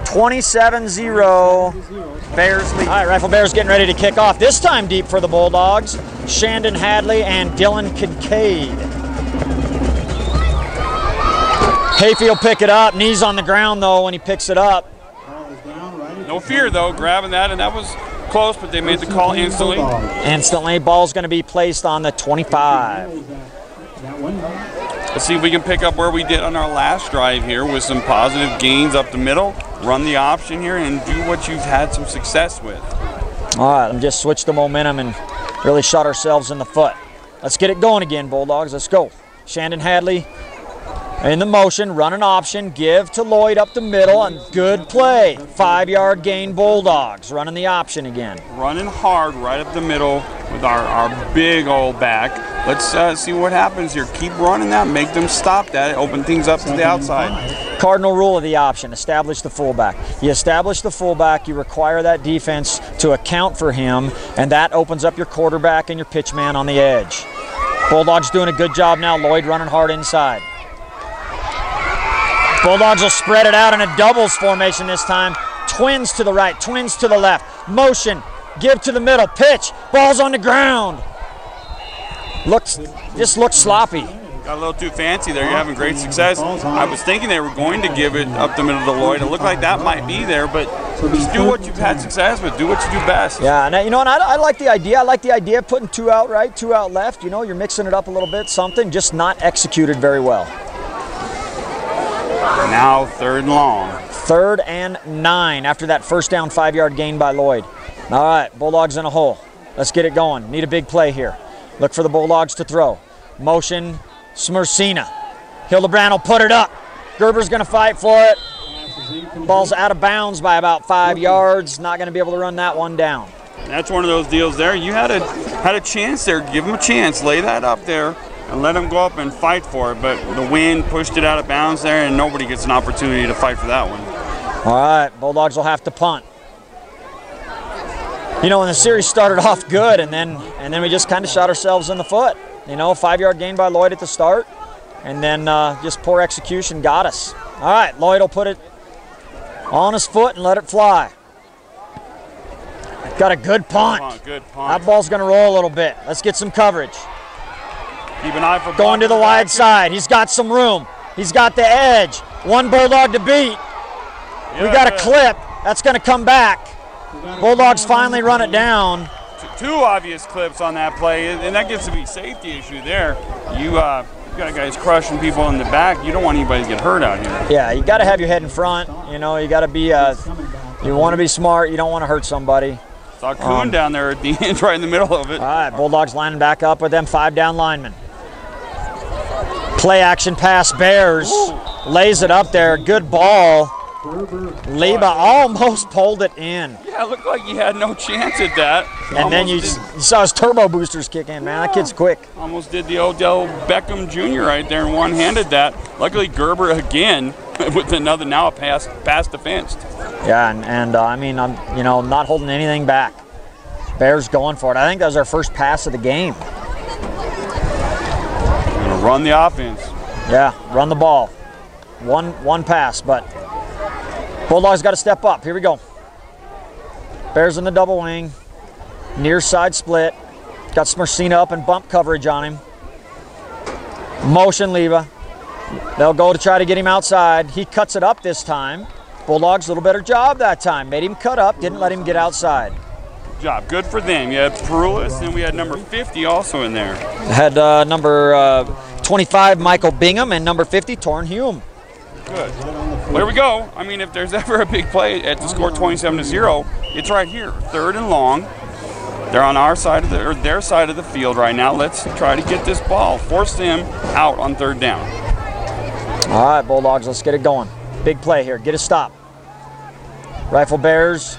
27-0, Bears lead. All right, Rifle Bears getting ready to kick off. This time deep for the Bulldogs. Shandon Hadley and Dylan Kincaid. Hayfield pick it up. Knees on the ground, though, when he picks it up. No fear, though, grabbing that, and that was close, but they made the call instantly. Instantly, ball's going to be placed on the 25. Let's see if we can pick up where we did on our last drive here with some positive gains up the middle. Run the option here and do what you've had some success with. All right, let me just switch the momentum and really shot ourselves in the foot. Let's get it going again, Bulldogs. Let's go. Shandon Hadley in the motion, run an option, give to Lloyd up the middle, and good play. 5-yard gain, Bulldogs. Running the option again. Running hard right up the middle with our big old back. Let's see what happens here. Keep running that, make them stop that, open things up to the outside. Cardinal rule of the option, establish the fullback. You establish the fullback, you require that defense to account for him, and that opens up your quarterback and your pitch man on the edge. Bulldogs doing a good job now. Lloyd running hard inside. Bulldogs will spread it out in a doubles formation this time. Twins to the right, twins to the left. Motion, give to the middle, pitch, ball's on the ground. Just looks sloppy. Got a little too fancy there. You're having great success. I was thinking they were going to give it up the middle to Lloyd. It looked like that might be there, but just do what you've had success with. Do what you do best. Yeah, and you know, and I like the idea. I like the idea of putting 2 out right, 2 out left. You know, you're mixing it up a little bit, something, just not executed very well. Now 3rd and long. 3rd and 9 after that first down 5-yard gain by Lloyd. All right, Bulldogs in a hole. Let's get it going. Need a big play here. Look for the Bulldogs to throw. Motion, Smersina. Hildebrand will put it up. Gerber's going to fight for it. Ball's out of bounds by about 5 yards. Not going to be able to run that one down. That's one of those deals there. You had a chance there. Give him a chance. Lay that up there and let him go up and fight for it. But the wind pushed it out of bounds there, and nobody gets an opportunity to fight for that one. All right, Bulldogs will have to punt. You know, when the series started off good, and then we just kind of shot ourselves in the foot. You know, 5-yard gain by Lloyd at the start, and then just poor execution got us. All right, Lloyd will put it on his foot and let it fly. Got a good punt. Good punt. That ball's going to roll a little bit. Let's get some coverage. Keep an eye for going to the wide side. He's got some room. He's got the edge. One Bulldog to beat. We got a clip. That's going to come back. Bulldogs finally run it down. 2 obvious clips on that play, and that gets to be a safety issue there. You got guys crushing people in the back. You don't want anybody to get hurt out here. Yeah, you got to have your head in front. You know, you got to be. You want to be smart. You don't want to hurt somebody. Saw Kuhn down there at the end, right in the middle of it. All right, Bulldogs lining back up with them 5 down linemen. Play action pass, Bears. Lays it up there. Good ball. Leba almost pulled it in. Yeah, it looked like he had no chance at that. And then you saw his turbo boosters kick in, man. That kid's quick. Almost did the Odell Beckham Jr. right there and one-handed that. Luckily, Gerber again with another, now a pass defensed. Yeah, and I mean, I'm not holding anything back. Bears going for it. I think that was our first pass of the game. Gonna run the offense. Yeah, run the ball. One pass, but Bulldogs got to step up. Here we go. Bears in the double wing. Near side split. Got Smersina up and bump coverage on him. Motion Leva. They'll go to try to get him outside. He cuts it up this time. Bulldogs a little better job that time. Made him cut up, didn't let him get outside. Good job. Good for them. You had Perulis, and we had number 50 also in there. Had number 25, Michael Bingham, and number 50, Torrin Hume. Good. Well, there we go. I mean, if there's ever a big play at the score 27-0, it's right here. 3rd and long. They're on our side of their side of the field right now. Let's try to get this ball. Force them out on 3rd down. All right, Bulldogs, let's get it going. Big play here. Get a stop. Rifle Bears,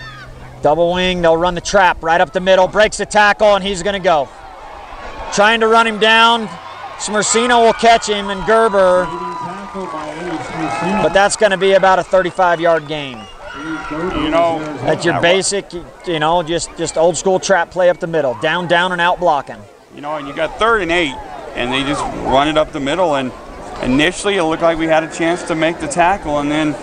double wing. They'll run the trap right up the middle. Breaks the tackle, and he's going to go. Trying to run him down. Smersina will catch him, and Gerber. But that's going to be about a 35-yard gain. You know, that's your basic, just old school trap play up the middle. Down, and out blocking. You know, and you got 3rd and 8, and they just run it up the middle, and initially it looked like we had a chance to make the tackle, and then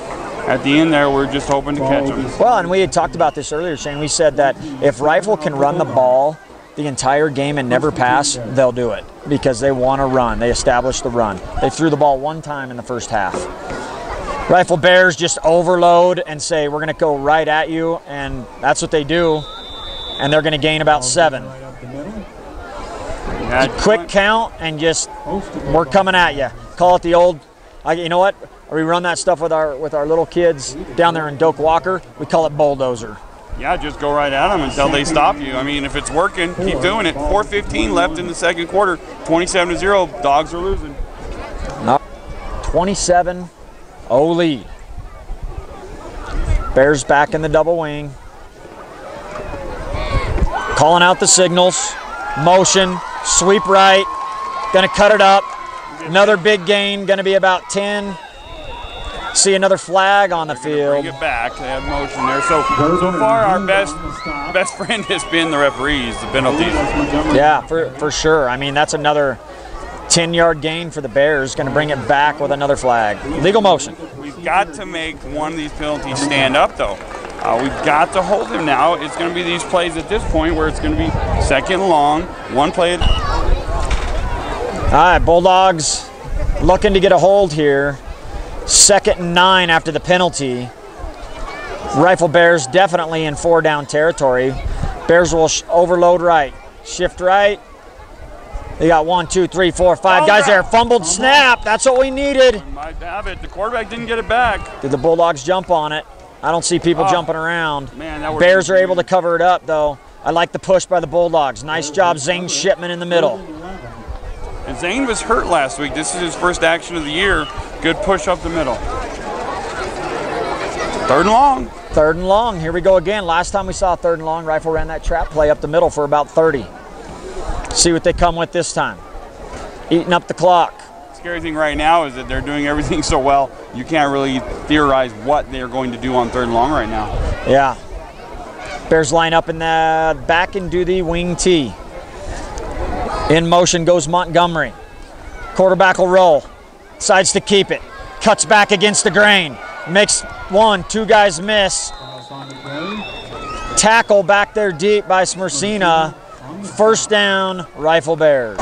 at the end there, we're just hoping to catch them. Well, and we had talked about this earlier, Shane. We said that if Rifle can run the ball the entire game and never pass, they'll do it because they want to run. They establish the run. They threw the ball one time in the first half. Rifle Bears just overload and say, we're going to go right at you, and that's what they do, and they're going to gain about 7. Quick count and just, we're coming at you. Call it the old, you know what? We run that stuff with our little kids down there in Doak Walker. We call it bulldozer. Yeah, just go right at them until they stop you. I mean, if it's working, keep doing it. 4:15 left in the second quarter. 27-0. Dogs are losing. 27-0 lead. Bears back in the double wing. Calling out the signals. Motion. Sweep right. Going to cut it up. Another big gain. Going to be about 10. See another flag on the field. Bring it back. They have motion there. So far, our best friend has been the referees, the penalties. Yeah, for sure. I mean, that's another 10-yard gain for the Bears. Going to bring it back with another flag. Legal motion. We've got to make one of these penalties stand up, though. We've got to hold him now. It's going to be these plays at this point where it's going to be second and long, one play. All right, Bulldogs looking to get a hold here. 2nd and 9 after the penalty. Rifle Bears definitely in 4-down territory. Bears will overload right. Shift right. They got 1, 2, 3, 4, 5 guys there. Fumbled snap. That's what we needed. Might have it. The quarterback didn't get it back. Did the Bulldogs jump on it? I don't see people jumping around. Man, Bears are able to cover it up, though. I like the push by the Bulldogs. Nice job, Zane Shipman in the middle. And Zane was hurt last week. This is his first action of the year. Good push up the middle. 3rd and long. 3rd and long. Here we go again. Last time we saw 3rd and long, Rifle ran that trap play up the middle for about 30. See what they come with this time. Eating up the clock. The scary thing right now is that they're doing everything so well, you can't really theorize what they're going to do on 3rd and long right now. Yeah. Bears line up in the back and do the wing tee. In motion goes Montgomery. Quarterback will roll. Decides to keep it. Cuts back against the grain. Makes 1, 2 guys miss. Tackle back there deep by Smersina. 1st down, Rifle Bears.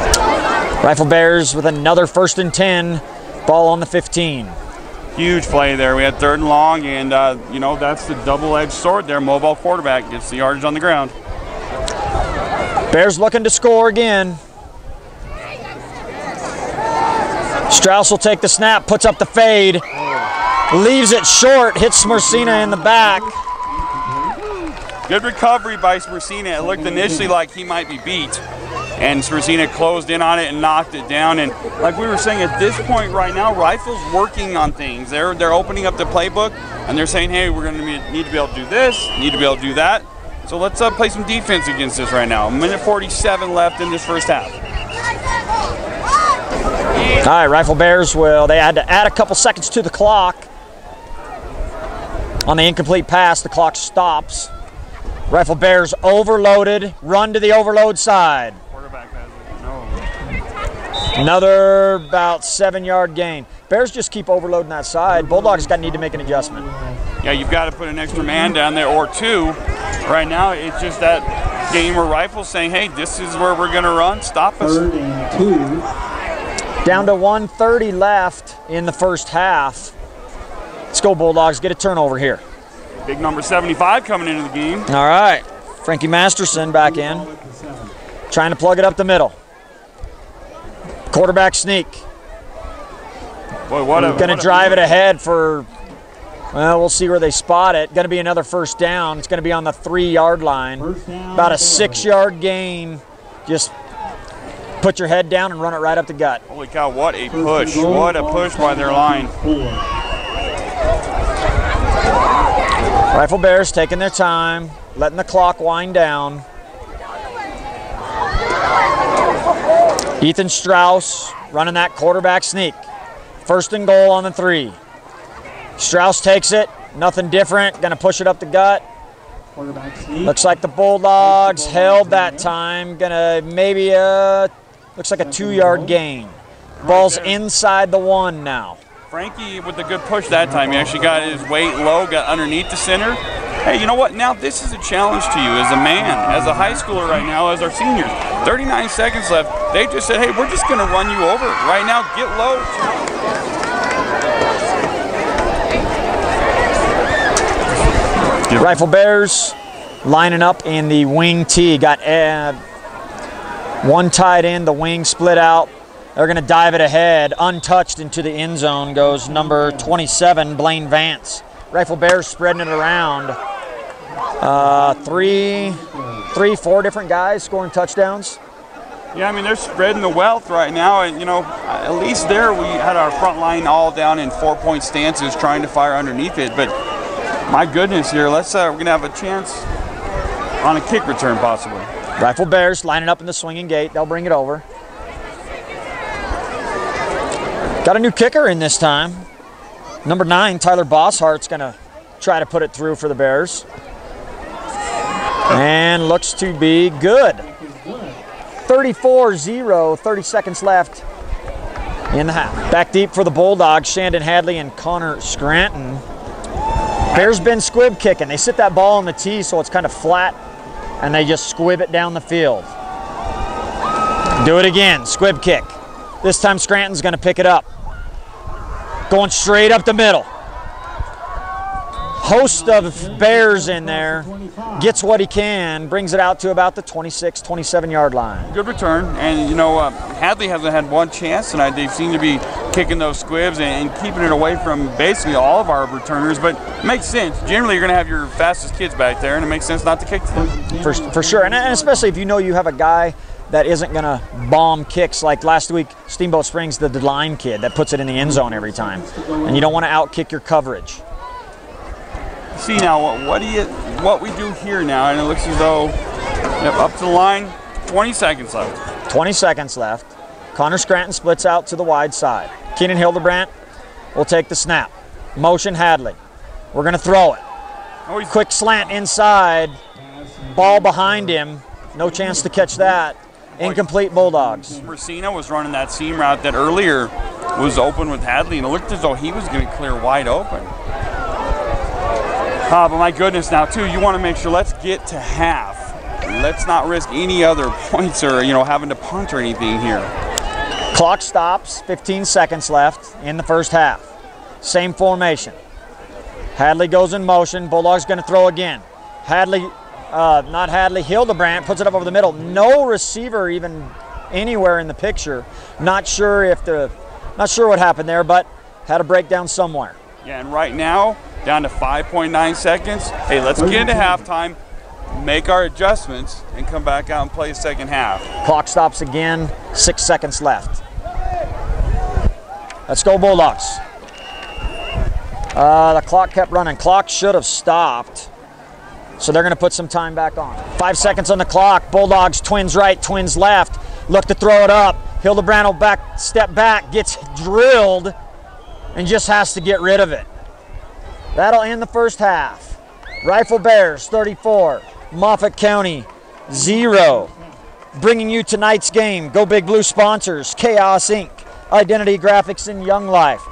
Rifle Bears with another 1st and 10. Ball on the 15. Huge play there. We had 3rd and long, and you know, that's the double-edged sword there. Mobile quarterback gets the yardage on the ground. Bears looking to score again. Strauss will take the snap, puts up the fade, leaves it short, hits Smersina in the back. Good recovery by Smersina. It looked initially like he might be beat, and Smersina closed in on it and knocked it down. And like we were saying, at this point right now, Rifle's working on things. They're opening up the playbook, and they're saying, hey, we're going to need to be able to do this, need to be able to do that. So let's play some defense against this right now. 1:47 left in this first half. All right, Rifle Bears they had to add a couple seconds to the clock. On the incomplete pass, the clock stops. Rifle Bears overloaded, run to the overload side. Quarterback has it. No. Another about 7-yard gain. Bears just keep overloading that side. Bulldogs need to make an adjustment. Yeah, you've got to put an extra man down there or 2. Right now, it's just that game where Rifle's saying, hey, this is where we're going to run. Stop us. 3rd and 2. Down to 1:30 left in the first half. Let's go, Bulldogs. Get a turnover here. Big number 75 coming into the game. All right. Frankie Masterson back in. Trying to plug it up the middle. Quarterback sneak. Boy, Going to drive it ahead for, well, we'll see where they spot it. Going to be another 1st down. It's going to be on the 3-yard line. About a 6-yard gain. Just put your head down and run it right up the gut. Holy cow, what a push. What a push by their line. Rifle Bears taking their time, letting the clock wind down. Ethan Strauss running that quarterback sneak. 1st and goal on the 3. Strauss takes it, nothing different, going to push it up the gut. Looks like the Bulldogs held that time, going to maybe, looks like a 2-yard gain. Ball's inside the 1 now. Frankie with a good push that time. He actually got his weight low, got underneath the center. Hey, you know what? Now this is a challenge to you as a man, as a high schooler right now, as our seniors. 39 seconds left. They just said, hey, we're just going to run you over. Right now, get low. Rifle Bears lining up in the wing tee. Got one tied in, the wing split out. They're going to dive it ahead. Untouched into the end zone goes number 27, Blaine Vance. Rifle Bears spreading it around. 4 different guys scoring touchdowns. Yeah, I mean, they're spreading the wealth right now. And, you know, at least there we had our front line all down in 4-point stances trying to fire underneath it. But my goodness here, we're going to have a chance on a kick return possibly. Rifle Bears lining up in the swinging gate. They'll bring it over. Got a new kicker in this time. Number 9, Tyler Bosshart's going to try to put it through for the Bears. And looks to be good. 34-0, 30 seconds left in the half. Back deep for the Bulldogs, Shandon Hadley and Connor Scranton. Bears been squib kicking. They sit that ball on the tee so it's kind of flat, and they just squib it down the field. Do it again, squib kick. This time Scranton's going to pick it up. Going straight up the middle. Host of Bears in there. Gets what he can. Brings it out to about the 26, 27-yard line. Good return. And, you know, Hadley hasn't had one chance tonight. They seem to be kicking those squibs and keeping it away from basically all of our returners. But it makes sense. Generally, you're going to have your fastest kids back there, and it makes sense not to kick to them. For sure. And especially if you know you have a guy that isn't going to bomb kicks like last week, Steamboat Springs, the line kid that puts it in the end zone every time. And you don't want to out-kick your coverage. See now what we do here now, and it looks as though up to the line, 20 seconds left. 20 seconds left. Connor Scranton splits out to the wide side. Keenan Hildebrandt will take the snap. Motion Hadley. We're going to throw it. Quick slant inside. Ball behind him. No chance to catch that. Incomplete Bulldogs. Racina was running that seam route that earlier was open with Hadley, and it looked as though he was going to clear wide open. But my goodness, now too, you want to make sure, let's get to half. Let's not risk any other points or, you know, having to punt or anything here. Clock stops, 15 seconds left in the first half. Same formation. Hadley goes in motion. Bulldogs going to throw again. Hildebrandt puts it up over the middle. No receiver even anywhere in the picture. Not sure what happened there, but had a breakdown somewhere. Yeah, and right now, down to 5.9 seconds. Hey, let's get into halftime, make our adjustments, and come back out and play the second half. Clock stops again, 6 seconds left. Let's go Bulldogs. The clock kept running. Clock should have stopped. So they're going to put some time back on. 5 seconds on the clock. Bulldogs, twins right, twins left. Look to throw it up. Hildebrandt will step back, gets drilled, and just has to get rid of it. That'll end the first half. Rifle Bears 34, Moffat County 0. Bringing you tonight's game. Go Big Blue sponsors, Chaos Inc., Identity Graphics, and Young Life.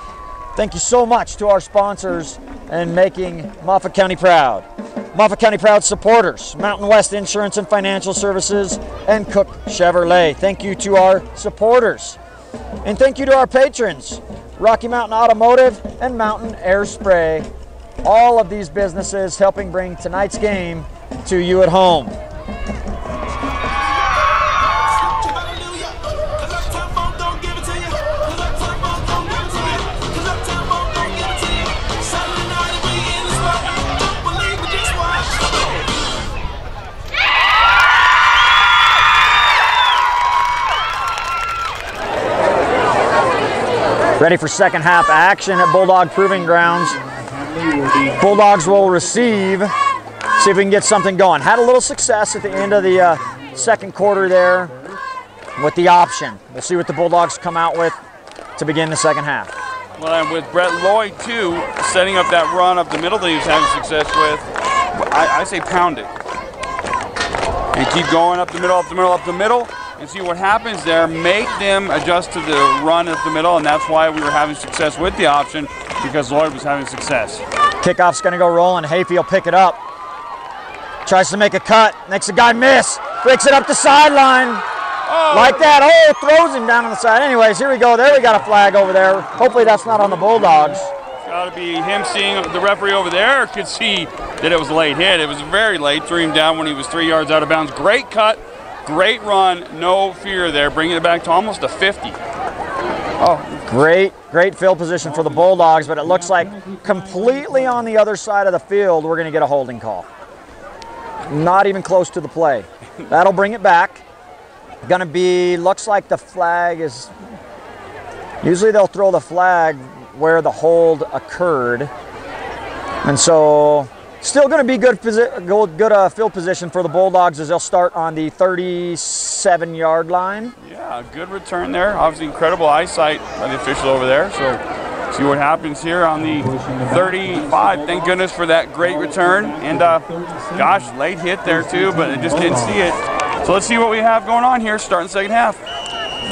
Thank you so much to our sponsors and making Moffat County proud. Moffat County Proud supporters, Mountain West Insurance and Financial Services, and Cook Chevrolet. Thank you to our supporters. And thank you to our patrons, Rocky Mountain Automotive and Mountain Air Spray. All of these businesses helping bring tonight's game to you at home. Ready for second half action at Bulldog Proving Grounds. Bulldogs will receive. See if we can get something going. Had a little success at the end of the second quarter there with the option. We'll see what the Bulldogs come out with to begin the second half. Well, and with Brett Lloyd, too, setting up that run up the middle that he was having success with, I say pound it. And keep going up the middle, up the middle, up the middle. and see what happens there, make them adjust to the run at the middle, and that's why we were having success with the option, because Lloyd was having success. Kickoff's going to go rolling. Hafey will pick it up. Tries to make a cut. Makes a guy miss. Breaks it up the sideline. Oh. Like that. Oh, throws him down on the side. Anyways, here we go. There we got a flag over there. Hopefully that's not on the Bulldogs. Got to be him seeing the referee over there could see that it was a late hit. It was very late. Threw him down when he was 3 yards out of bounds. Great cut. Great run. No fear there. Bringing it back to almost a 50. Oh. Great field position for the Bulldogs, but it looks like completely on the other side of the field we're going to get a holding call. Not even close to the play. That'll bring it back. Going to be, looks like the flag is, usually they'll throw the flag where the hold occurred. And so still going to be good field position for the Bulldogs as they'll start on the 37-yard line. Yeah, good return there. Obviously incredible eyesight by the official over there. So see what happens here on the 35. Thank goodness for that great return. And gosh, late hit there too, but I just didn't see it. So let's see what we have going on here starting the second half.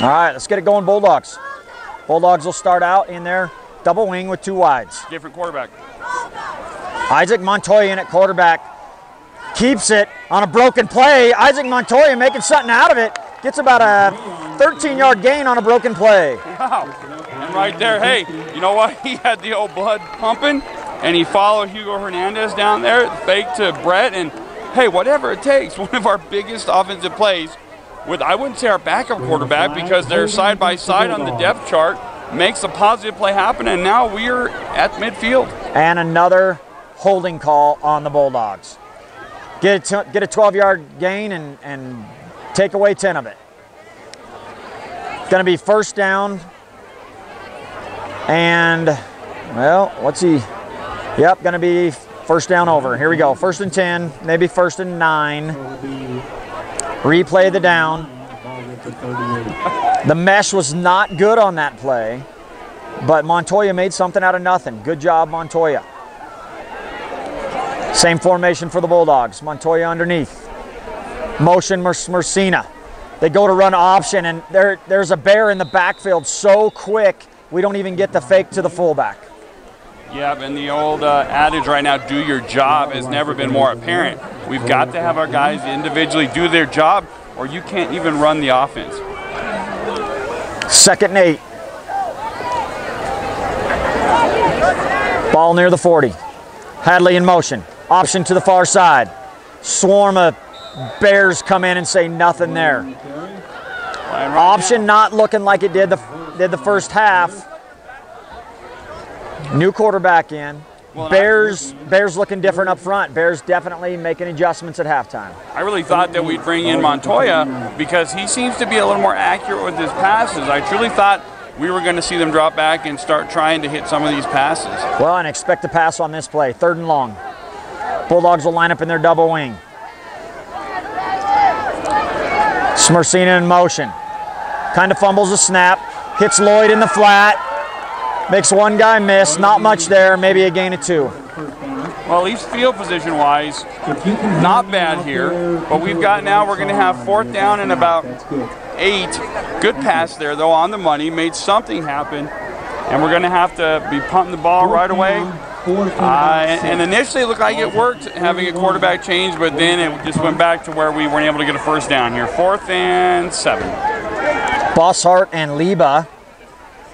All right, let's get it going, Bulldogs. Bulldogs will start out in their double wing with 2 wides. Different quarterback. Isaac Montoya in at quarterback. Keeps it on a broken play. Isaac Montoya making something out of it. Gets about a 13-yard gain on a broken play. Wow. And right there, hey, you know what? He had the old blood pumping, and he followed Hugo Hernandez down there, fake to Brett, and hey, whatever it takes. One of our biggest offensive plays with, I wouldn't say our backup quarterback because they're side by side on the depth chart, makes a positive play happen, and now we're at midfield. And another holding call on the Bulldogs. Get a 12-yard gain and take away 10 of it. It's going to be first down. And, well, what's he? Yep, going to be first down over. Here we go. First and 10, maybe first and 9. Replay the down. The mesh was not good on that play, but Montoya made something out of nothing. Good job, Montoya. Same formation for the Bulldogs. Montoya underneath. Motion Mercina. They go to run option, and there's a bear in the backfield so quick, we don't even get the fake to the fullback. Yeah, and the old adage right now, do your job, has never been more apparent. We've got to have our guys individually do their job, or you can't even run the offense. Second and 8. Ball near the 40. Hadley in motion. Option to the far side. Swarm of Bears come in and say nothing there. Option not looking like it did the first half. New quarterback in. Bears looking different up front. Bears definitely making adjustments at halftime. I really thought that we'd bring in Montoya because he seems to be a little more accurate with his passes. I truly thought we were going to see them drop back and start trying to hit some of these passes. Well, and expect a pass on this play. 3rd and long. Bulldogs will line up in their double wing. Smersina in motion. Kind of fumbles a snap. Hits Lloyd in the flat. Makes one guy miss. Not much there. Maybe a gain of 2. Well, at least field position-wise, not bad here. But we've got now, we're going to have 4th down and about 8. Good pass there, though, on the money. Made something happen. And we're going to have to be punting the ball right away. And initially it looked like it worked, having a quarterback change, but then it just went back to where we weren't able to get a first down here. 4th and 7. Bosshart and Liba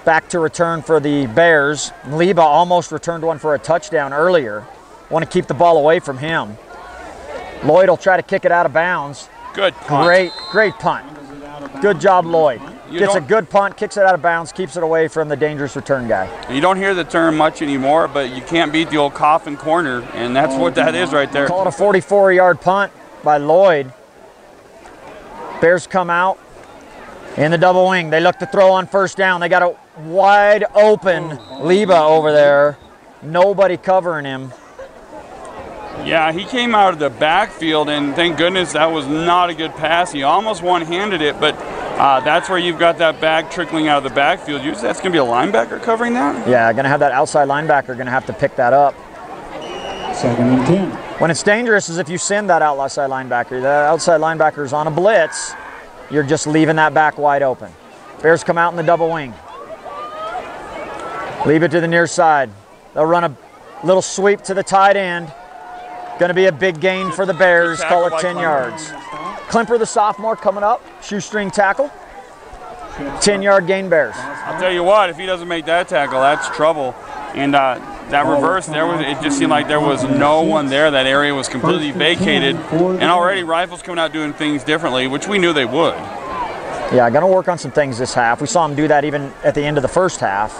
back to return for the Bears. Liba almost returned one for a touchdown earlier. Want to keep the ball away from him. Lloyd will try to kick it out of bounds. Good punt. Great punt. Good job, Lloyd. Gets a good punt, kicks it out of bounds, keeps it away from the dangerous return guy. You don't hear the term much anymore, but you can't beat the old coffin corner, and that's what that is right there. Call it a 44-yard punt by Lloyd. Bears come out in the double wing. They look to throw on first down. They got a wide open Liba over there. Nobody covering him. Yeah, he came out of the backfield, and thank goodness that was not a good pass. He almost one-handed it, but that's where you've got that bag trickling out of the backfield. Usually that's going to be a linebacker covering that? Yeah, going to have that outside linebacker going to have to pick that up. 2nd and 10. When it's dangerous is if you send that outside linebacker. The outside linebacker is on a blitz. you're just leaving that back wide open. Bears come out in the double wing. Leave it to the near side. They'll run a little sweep to the tight end. Going to be a big gain for the Bears. Call it 10 yards. Klimper, the sophomore, coming up. Shoestring tackle. 10-yard gain, Bears. I'll tell you what, if he doesn't make that tackle, that's trouble. And that reverse, it just seemed like there was no one there. That area was completely vacated. And already Rifles coming out doing things differently, which we knew they would. Yeah, going to work on some things this half. We saw him do that even at the end of the first half.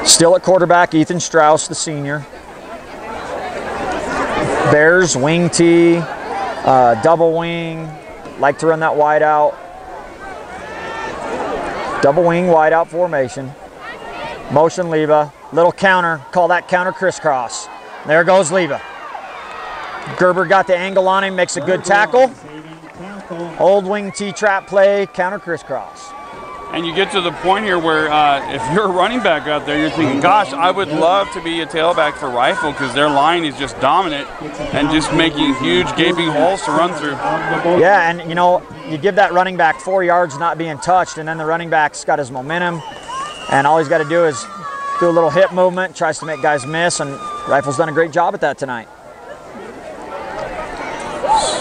Still at quarterback, Ethan Strauss, the senior. Bears, wing T, double wing. Like to run that wide out. Double wing, wide out formation. Motion Leva, little counter, call that counter crisscross. There goes Leva. Gerber got the angle on him, makes a good tackle. Old wing T trap play, counter crisscross. And you get to the point here where if you're a running back out there, you're thinking, gosh, I would love to be a tailback for Rifle because their line is just dominant and just making huge gaping holes to run through. Yeah, and you know, you give that running back 4 yards not being touched, and then the running back's got his momentum, and all he's got to do is do a little hip movement, tries to make guys miss, and Rifle's done a great job at that tonight.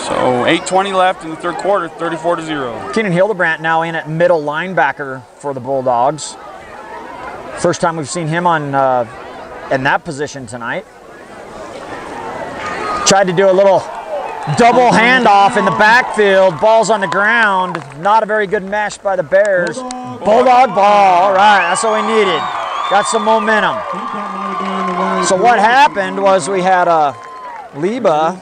So 8:20 left in the third quarter, 34-0. Keenan Hildebrandt now in at middle linebacker for the Bulldogs. First time we've seen him on in that position tonight. Tried to do a little double handoff in the backfield. Ball's on the ground. Not a very good mesh by the Bears. Bulldog ball. All right, that's what we needed. Got some momentum. So what happened was we had Leba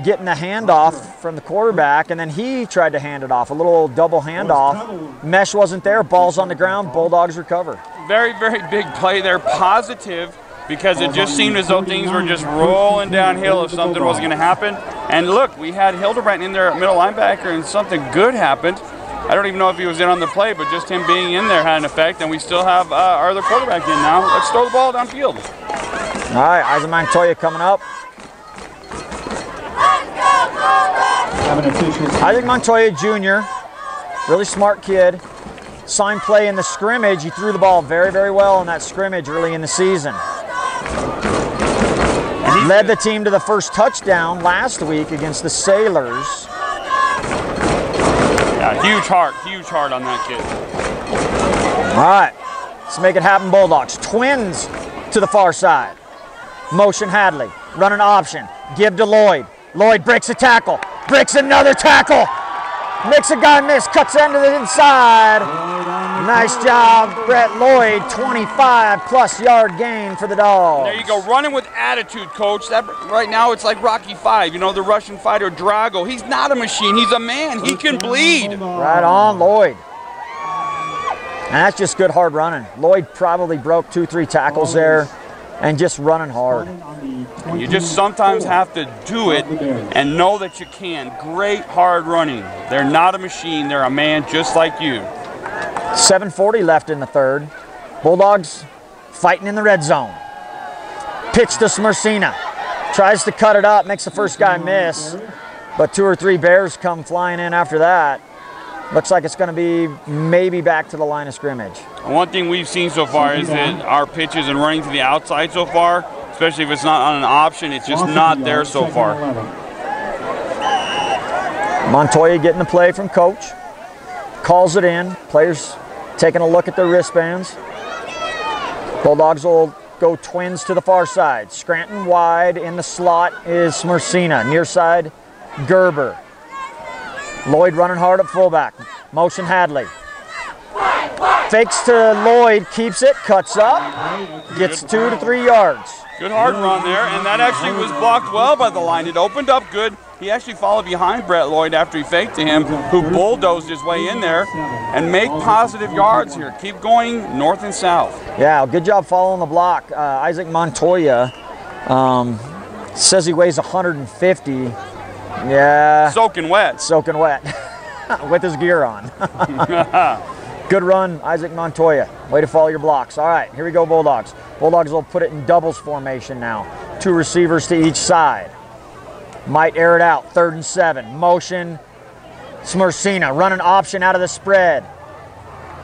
getting the handoff from the quarterback, and then he tried to hand it off. A little double handoff. Mesh wasn't there. Ball's on the ground. Bulldogs recover. Very, very big play there. Positive, because it just seemed as though things were just rolling downhill if something wasn't going to happen. And look, we had Hildebrandt in there at middle linebacker, and something good happened. I don't even know if he was in on the play, but just him being in there had an effect, and we still have our other quarterback in now. Let's throw the ball downfield. All right, Isaac Montoya coming up. Isaac Montoya Jr., really smart kid. Sign play in the scrimmage. He threw the ball very, very well in that scrimmage early in the season. Led the team to the first touchdown last week against the Sailors. Yeah, huge heart on that kid. All right, let's make it happen, Bulldogs. Twins to the far side. Motion Hadley, run an option, give to Lloyd. Lloyd breaks a tackle, breaks another tackle. Makes a guy miss, cuts into the inside. Nice job, Brett Lloyd. 25-plus yard gain for the Dogs. There you go, running with attitude, Coach. That right now it's like Rocky V. You know, the Russian fighter Drago. He's not a machine. He's a man. He can bleed. Right on, Lloyd. And that's just good hard running. Lloyd probably broke 2-3 tackles there, and just running hard. You just sometimes have to do it and know that you can. Great hard running. They're not a machine. They're a man just like you. 7:40 left in the third. Bulldogs fighting in the red zone. Pitch to Smersina. Tries to cut it up, makes the first guy miss. But 2 or 3 Bears come flying in after that. Looks like it's going to be maybe back to the line of scrimmage. One thing we've seen so far is that our pitches and running to the outside so far, especially if it's not on an option, it's just not there so far. Montoya getting the play from coach. Calls it in. Players taking a look at their wristbands. Bulldogs will go twins to the far side. Scranton wide. In the slot is Smersina. Near side, Gerber. Lloyd running hard at fullback. Motion Hadley. Fakes to Lloyd, keeps it, cuts up, gets 2 to 3 yards. Good hard run there, and that actually was blocked well by the line. It opened up good. He actually followed behind Brett Lloyd after he faked to him, who bulldozed his way in there, and make positive yards here. Keep going north and south. Yeah, good job following the block. Isaac Montoya says he weighs 150. Yeah. Soaking wet. Soaking wet. With his gear on. Good run, Isaac Montoya. Way to follow your blocks. All right, here we go, Bulldogs. Bulldogs will put it in doubles formation now. 2 receivers to each side. Might air it out. 3rd and 7. Motion. Smersina running option out of the spread.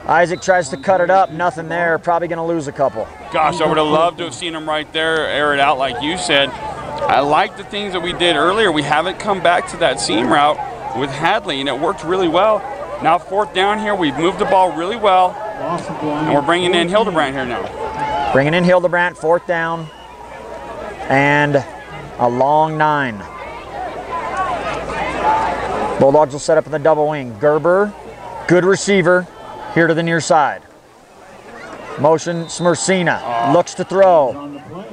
Isaac tries to cut it up. Nothing there. Probably going to lose a couple. Gosh, I would have loved to have seen him right there, air it out like you said. I like the things that we did earlier. We haven't come back to that seam route with Hadley, and it worked really well. Now 4th down here, we've moved the ball really well, and we're bringing in Hildebrandt here now. Bringing in Hildebrandt, 4th down, and a long 9. Bulldogs will set up in the double wing. Gerber, good receiver, here to the near side. Motion, Smersina, looks to throw.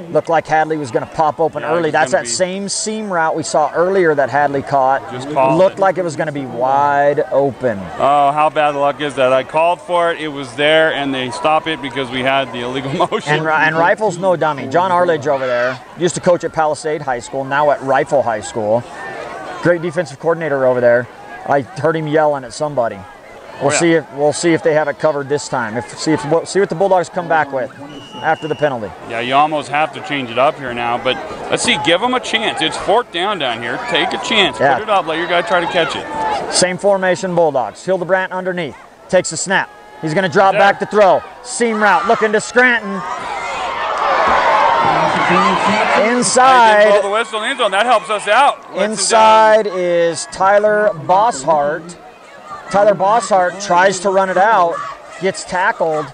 Looked like Hadley was going to pop open early. That's that same seam route we saw earlier that Hadley caught. Looked like it was going to be wide open. Oh, how bad luck is that? I called for it, it was there, and they stopped it because we had the illegal motion. And Rifle's no dummy. John Arledge over there used to coach at Palisade High School, now at Rifle High School. Great defensive coordinator over there. I heard him yelling at somebody. We'll see if they have it covered this time. See what the Bulldogs come back with after the penalty. Yeah, you almost have to change it up here now, but let's see, give them a chance. It's 4th down here. Take a chance. Yeah. Put it up. Let your guy try to catch it. Same formation, Bulldogs. Hildebrandt underneath. Takes a snap. He's going to drop back to throw. Seam route looking to Scranton. Inside. Blow the whistle in zone. That helps us out. Inside is Tyler Bosshart. Tyler Bosshart tries to run it out, gets tackled.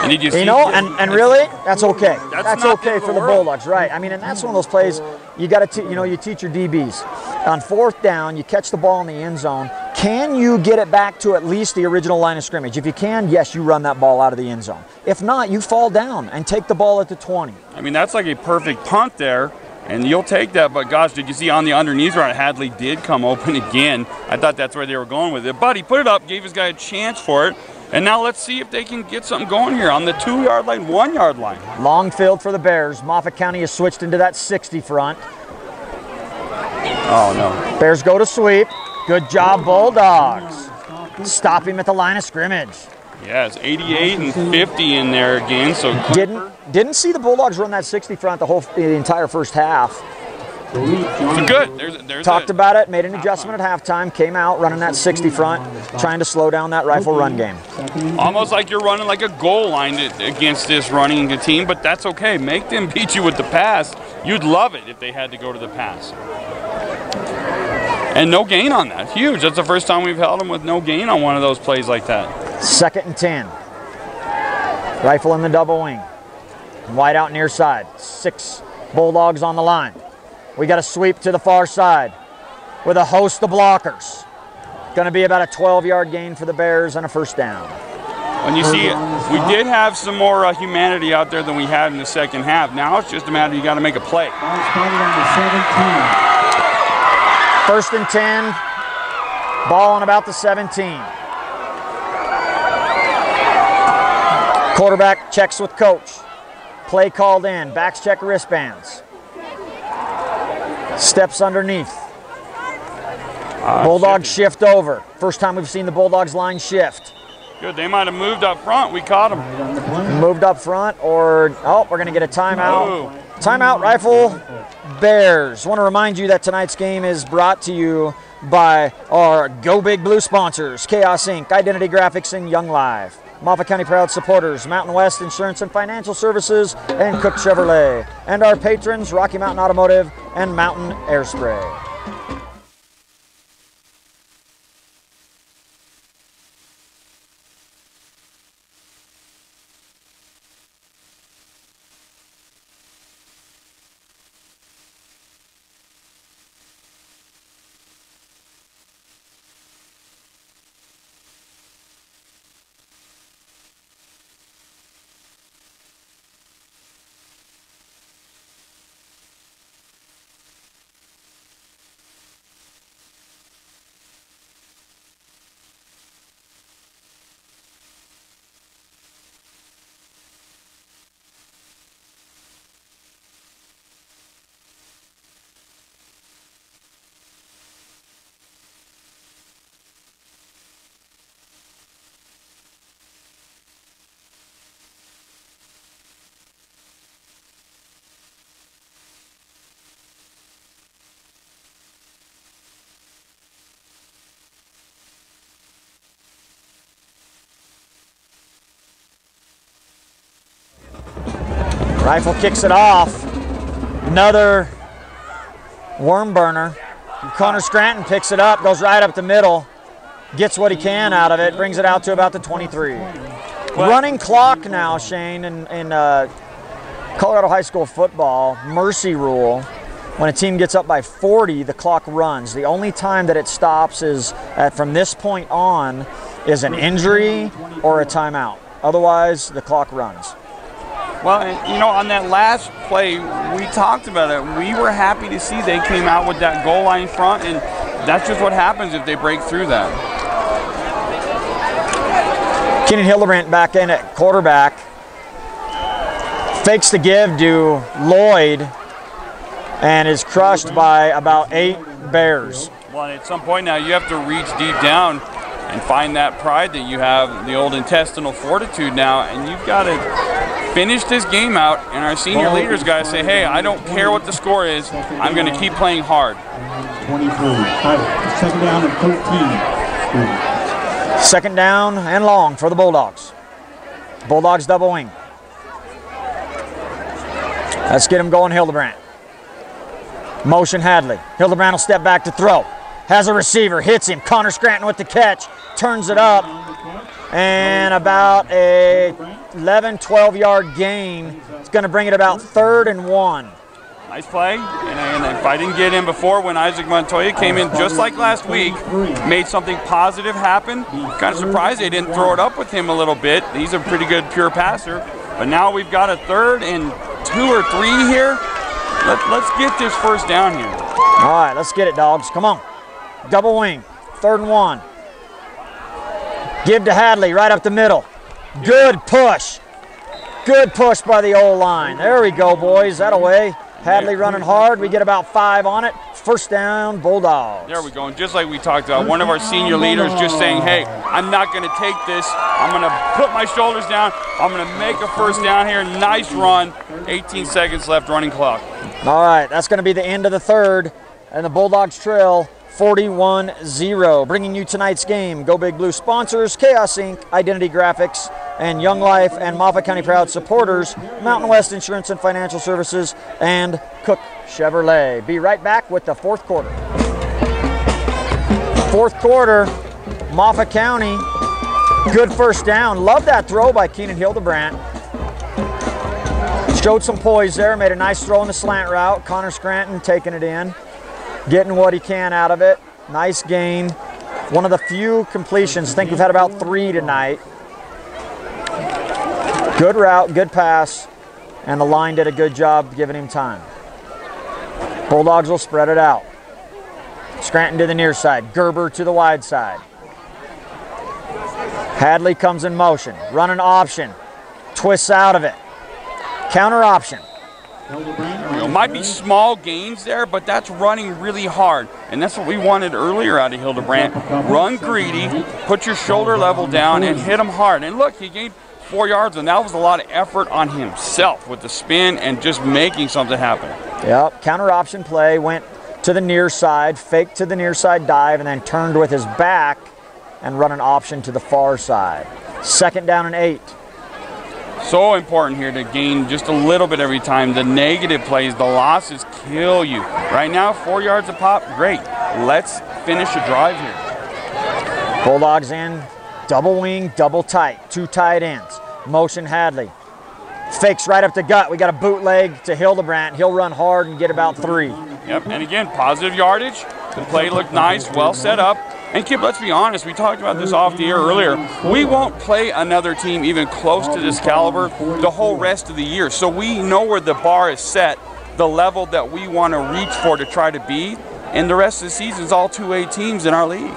And did you see? And really, that's okay. That's not okay for the Bulldogs, right? I mean, and that's one of those plays you got to, you teach your DBs. On 4th down, you catch the ball in the end zone. Can you get it back to at least the original line of scrimmage? If you can, yes, you run that ball out of the end zone. If not, you fall down and take the ball at the 20. I mean, that's like a perfect punt there. And you'll take that, but gosh, did you see on the underneath route, Hadley did come open again. I thought that's where they were going with it. But he put it up, gave his guy a chance for it. And now let's see if they can get something going here on the 2-yard line, 1-yard line. Long field for the Bears. Moffat County has switched into that 60 front. Oh, no. Bears go to sweep. Good job, Bulldogs. Stop him at the line of scrimmage. Yeah, it's 88 and 50 in there again. So Didn't see the Bulldogs run that 60 front the entire first half. So good. There's Talked about it, made an adjustment at halftime, came out running that 60 front, trying to slow down that Rifle run game. Almost like you're running like a goal line against this running team, but that's okay. Make them beat you with the pass. You'd love it if they had to go to the pass. And no gain on that. Huge. That's the first time we've held them with no gain on one of those plays like that. 2nd and 10. Rifle in the double wing. Wide out near side. 6 Bulldogs on the line. We got a sweep to the far side with a host of blockers. Going to be about a 12-yard gain for the Bears and a 1st down. And you see, we did have some more humanity out there than we had in the second half. Now it's just a matter you got to make a play. 1st and 10. Ball on about the 17. Quarterback checks with coach. Play called in. Backs check wristbands. Steps underneath. Bulldogs shift over. First time we've seen the Bulldogs line shift. Good. They might have moved up front. We caught them. Moved up front, or we're going to get a timeout. Timeout, Rifle Bears. Want to remind you that tonight's game is brought to you by our Go Big Blue sponsors, Chaos Inc., Identity Graphics, and Young Life. Moffat County Proud supporters, Mountain West Insurance and Financial Services, and Cook Chevrolet. And our patrons, Rocky Mountain Automotive and Mountain Air Spray. Rifle kicks it off. Another worm burner. Connor Scranton picks it up, goes right up the middle, gets what he can out of it, brings it out to about the 23. Running clock now, Shane, in Colorado high school football, mercy rule. When a team gets up by 40, the clock runs. The only time that it stops is from this point on is an injury or a timeout. Otherwise, the clock runs. Well, and, you know, on that last play, we talked about it. We were happy to see they came out with that goal line front, and that's just what happens if they break through that. Keenan Hildebrandt back in at quarterback. Fakes the give to Lloyd and is crushed by about 8 Bears. Well, at some point now, you have to reach deep down and find that pride that you have, the old intestinal fortitude now, and you've got to finish this game out, and our senior leaders got to say, hey, I don't care what the score is, I'm going to keep playing hard. 23. Second down and 13. Second down and long for the Bulldogs. Bulldogs double wing. Let's get him going, Hildebrandt. Motion Hadley. Hildebrandt will step back to throw. Has a receiver, hits him. Connor Scranton with the catch, turns it up, and about a 11, 12-yard gain. It's going to bring it about 3rd and 1. Nice play, and if I didn't get in before when Isaac Montoya came in just like last week, made something positive happen. Kind of surprised they didn't throw it up with him a little bit. He's a pretty good pure passer, but now we've got a 3rd and 2 or 3 here. Let's get this first down here. All right, let's get it, dogs. Come on. Double wing, 3rd and 1. Give to Hadley right up the middle. Good push. Good push by the O-line. There we go, boys. That away. Hadley running hard. We get about 5 on it. First down, Bulldogs. There we go. And just like we talked about, one of our senior leaders just saying, hey, I'm not going to take this. I'm going to put my shoulders down. I'm going to make a first down here. Nice run. 18 seconds left, running clock. All right, that's going to be the end of the 3rd, and the Bulldogs trail 41-0. Bringing you tonight's game, Go Big Blue sponsors, Chaos Inc., Identity Graphics, and Young Life, and Moffat County Proud supporters, Mountain West Insurance and Financial Services, and Cook Chevrolet. Be right back with the 4th quarter. 4th quarter, Moffat County, good first down. Love that throw by Keenan Hildebrandt. Showed some poise there, made a nice throw in the slant route. Connor Scranton taking it in, getting what he can out of it. Nice gain. One of the few completions. I think we've had about 3 tonight. Good route, good pass, and the line did a good job giving him time. Bulldogs will spread it out. Scranton to the near side, Gerber to the wide side. Hadley comes in motion, running option, twists out of it. Counter option. It might be small gains there, but that's running really hard. And that's what we wanted earlier out of Hildebrandt. Run greedy, put your shoulder level down, and hit him hard. And look, he gained 4 yards, and that was a lot of effort on himself with the spin and just making something happen. Yep, counter option play, went to the near side, faked to the near side dive, and then turned with his back and run an option to the far side. 2nd down and 8. So important here to gain just a little bit every time. The negative plays, the losses kill you. Right now, 4 yards a pop, great. Let's finish a drive here. Bulldogs in, double wing, double tight, 2 tight ends. Motion Hadley. Fakes right up the gut. We got a bootleg to Hildebrandt. He'll run hard and get about 3. Yep, and again, positive yardage. The play looked nice, well set up. And Kip, let's be honest, we talked about this off the air earlier. We won't play another team even close to this caliber the whole rest of the year. So we know where the bar is set, the level that we want to reach for to try to be. And the rest of the season is all 2A teams in our league.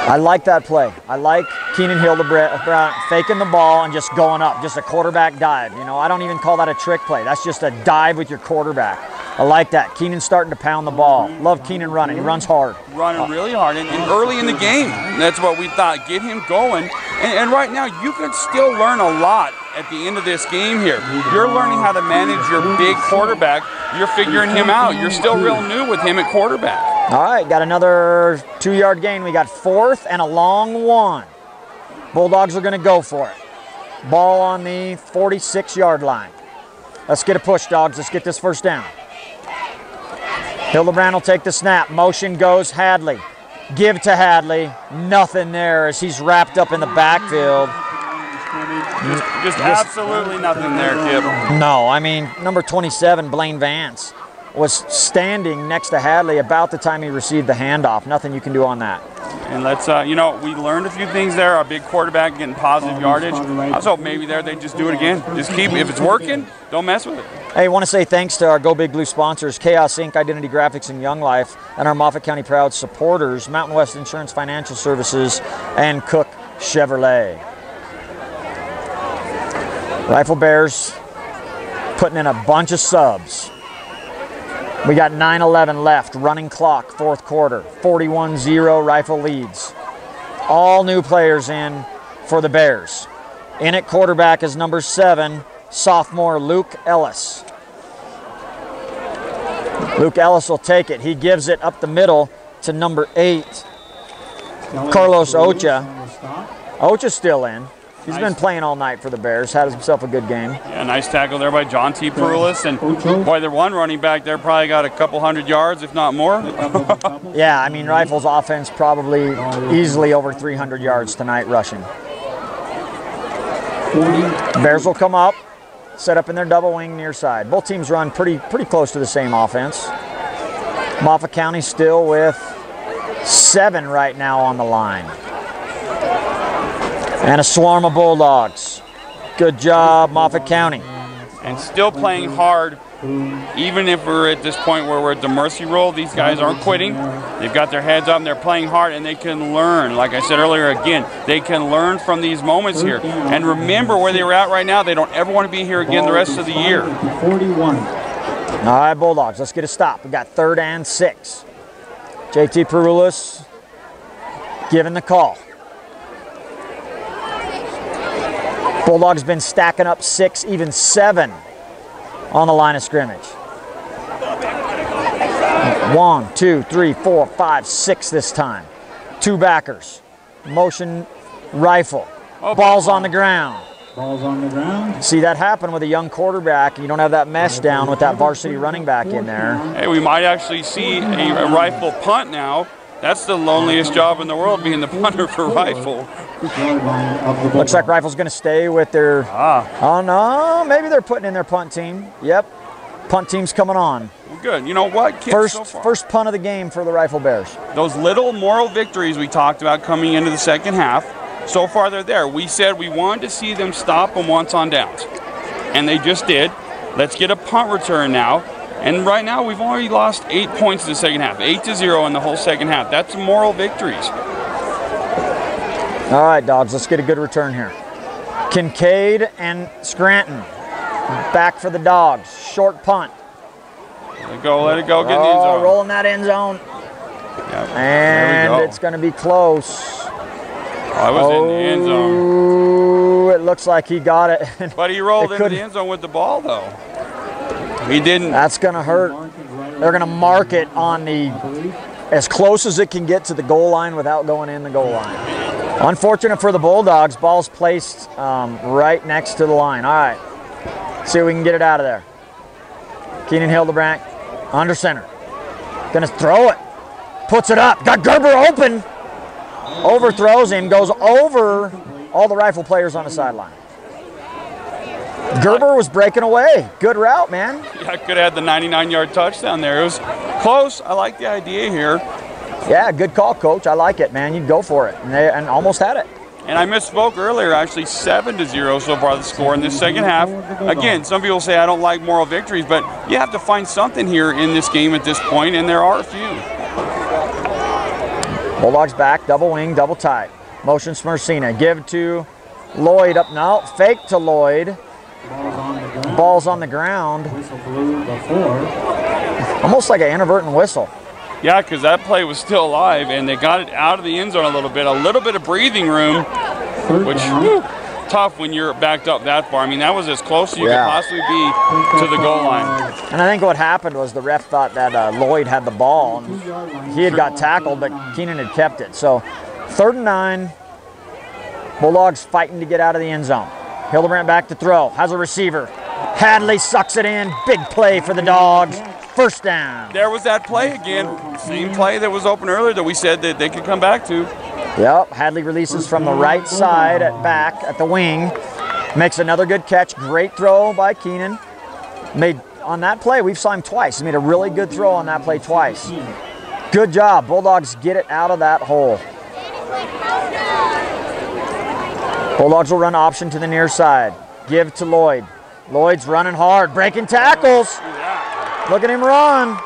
I like that play. I like Keenan Hildebrandt faking the ball and just going up, just a quarterback dive. You know, I don't even call that a trick play. That's just a dive with your quarterback. I like that. Keenan's starting to pound the ball. Love Keenan running. He runs hard. Running really hard. And early in the game, that's what we thought. Get him going. And right now, you can still learn a lot at the end of this game here. You're learning how to manage your big quarterback. You're figuring him out. You're still real new with him at quarterback. All right, got another 2-yard gain. We got 4th and a long 1. Bulldogs are going to go for it. Ball on the 46-yard line. Let's get a push, dogs. Let's get this first down. Hildebrand will take the snap. Motion goes Hadley. Give to Hadley. Nothing there as he's wrapped up in the backfield. Just absolutely nothing there, Kip. No, I mean, number 27, Blaine Vance, was standing next to Hadley about the time he received the handoff. Nothing you can do on that. And let's, you know, we learned a few things there. Our big quarterback getting positive yardage. I was hoping maybe there they just do it again. Just keep, if it's working, don't mess with it. Hey, I want to say thanks to our Go Big Blue sponsors, Chaos Inc., Identity Graphics, and Young Life, and our Moffat County Proud supporters, Mountain West Insurance Financial Services, and Cook Chevrolet. Rifle Bears putting in a bunch of subs. We got 9:11 left, running clock, fourth quarter, 41-0 Rifle leads. All new players in for the Bears. In at quarterback is number 7, sophomore Luke Ellis. Luke Ellis will take it. He gives it up the middle to number 8, Carlos Ocha. Ocha's still in. He's been playing all night for the Bears. Had himself a good game. Yeah, nice tackle there by John T. Perulis. And boy, their one running back there probably got a couple hundred yards, if not more. Yeah, I mean, Rifle's offense probably easily over 300 yards tonight rushing. Bears will come up, set up in their double wing near side. Both teams run pretty close to the same offense. Moffat County still with 7 right now on the line. And a swarm of Bulldogs. Good job, Moffat County. And still playing hard, even if we're at this point where we're at the mercy roll. These guys aren't quitting. They've got their heads up and they're playing hard, and they can learn. Like I said earlier, again, they can learn from these moments here. And remember where they were at right now. They don't ever want to be here again the rest of the year. 41. All right, Bulldogs, let's get a stop. We got 3rd and 6. JT Perulis giving the call. Bulldogs been stacking up 6, even 7 on the line of scrimmage. 1, 2, 3, 4, 5, 6 this time. 2 backers. Motion rifle. Ball's on the ground. Ball's on the ground. See that happen with a young quarterback. You don't have that mesh down with that varsity running back in there. Hey, we might actually see a rifle punt now. That's the loneliest job in the world, being the punter for Rifle. Looks like Rifle's going to stay with their... Oh, no, maybe they're putting in their punt team. Yep, punt team's coming on. Well, good. You know what, kids, First punt of the game for the Rifle Bears. Those little moral victories we talked about coming into the second half, so far they're there. We said we wanted to see them stop them once on downs, and they just did. Let's get a punt return now. And right now, we've already lost 8 points in the second half, 8-0 in the whole second half. That's moral victories. All right, Dogs, let's get a good return here. Kincaid and Scranton back for the Dogs. Short punt. Let it go, get in the end zone. Rolling that end zone. Yep. And it's going to be close. I was in the end zone. It looks like he got it. But he rolled into the end zone with the ball, though. He didn't. That's going to hurt. They're going to mark it on the as close as it can get to the goal line without going in the goal line. Unfortunate for the Bulldogs. Ball's placed right next to the line. All right. See if we can get it out of there. Keenan Hildebrand under center. Going to throw it. Puts it up. Got Gerber open. Overthrows him. Goes over all the Rifle players on the sideline. Gerber was breaking away. Good route, man. Yeah, I could have had the 99-yard touchdown there. It was close. I like the idea here. Yeah, good call, Coach. I like it, man. You'd go for it. And almost had it. And I misspoke earlier. Actually, 7-0 so far the score in this second half. Again, some people say I don't like moral victories, but you have to find something here in this game at this point, and there are a few. Bulldogs back, double wing, double tight. Motion Smersina. Give to Lloyd up now. Fake to Lloyd. Ball's on the ground. Almost like an inadvertent whistle. Yeah, because that play was still alive, and they got it out of the end zone a little bit of breathing room, which tough when you're backed up that far. I mean, that was as close as you could possibly be to the goal line. And I think what happened was the ref thought that Lloyd had the ball, and he had got tackled, but Keenan had kept it. So 3rd and 9, Bulldogs fighting to get out of the end zone. Hildebrand back to throw, has a receiver, Hadley sucks it in. Big play for the Dogs. First down. There was that play again. Same play that was open earlier that we said that they could come back to. Yep, Hadley releases from the right side at back at the wing. Makes another good catch. Great throw by Keenan. Made on that play, we've saw him twice. He made a really good throw on that play twice. Good job. Bulldogs get it out of that hole. Bulldogs will run option to the near side. Give to Lloyd. Lloyd's running hard, breaking tackles. Look at him run.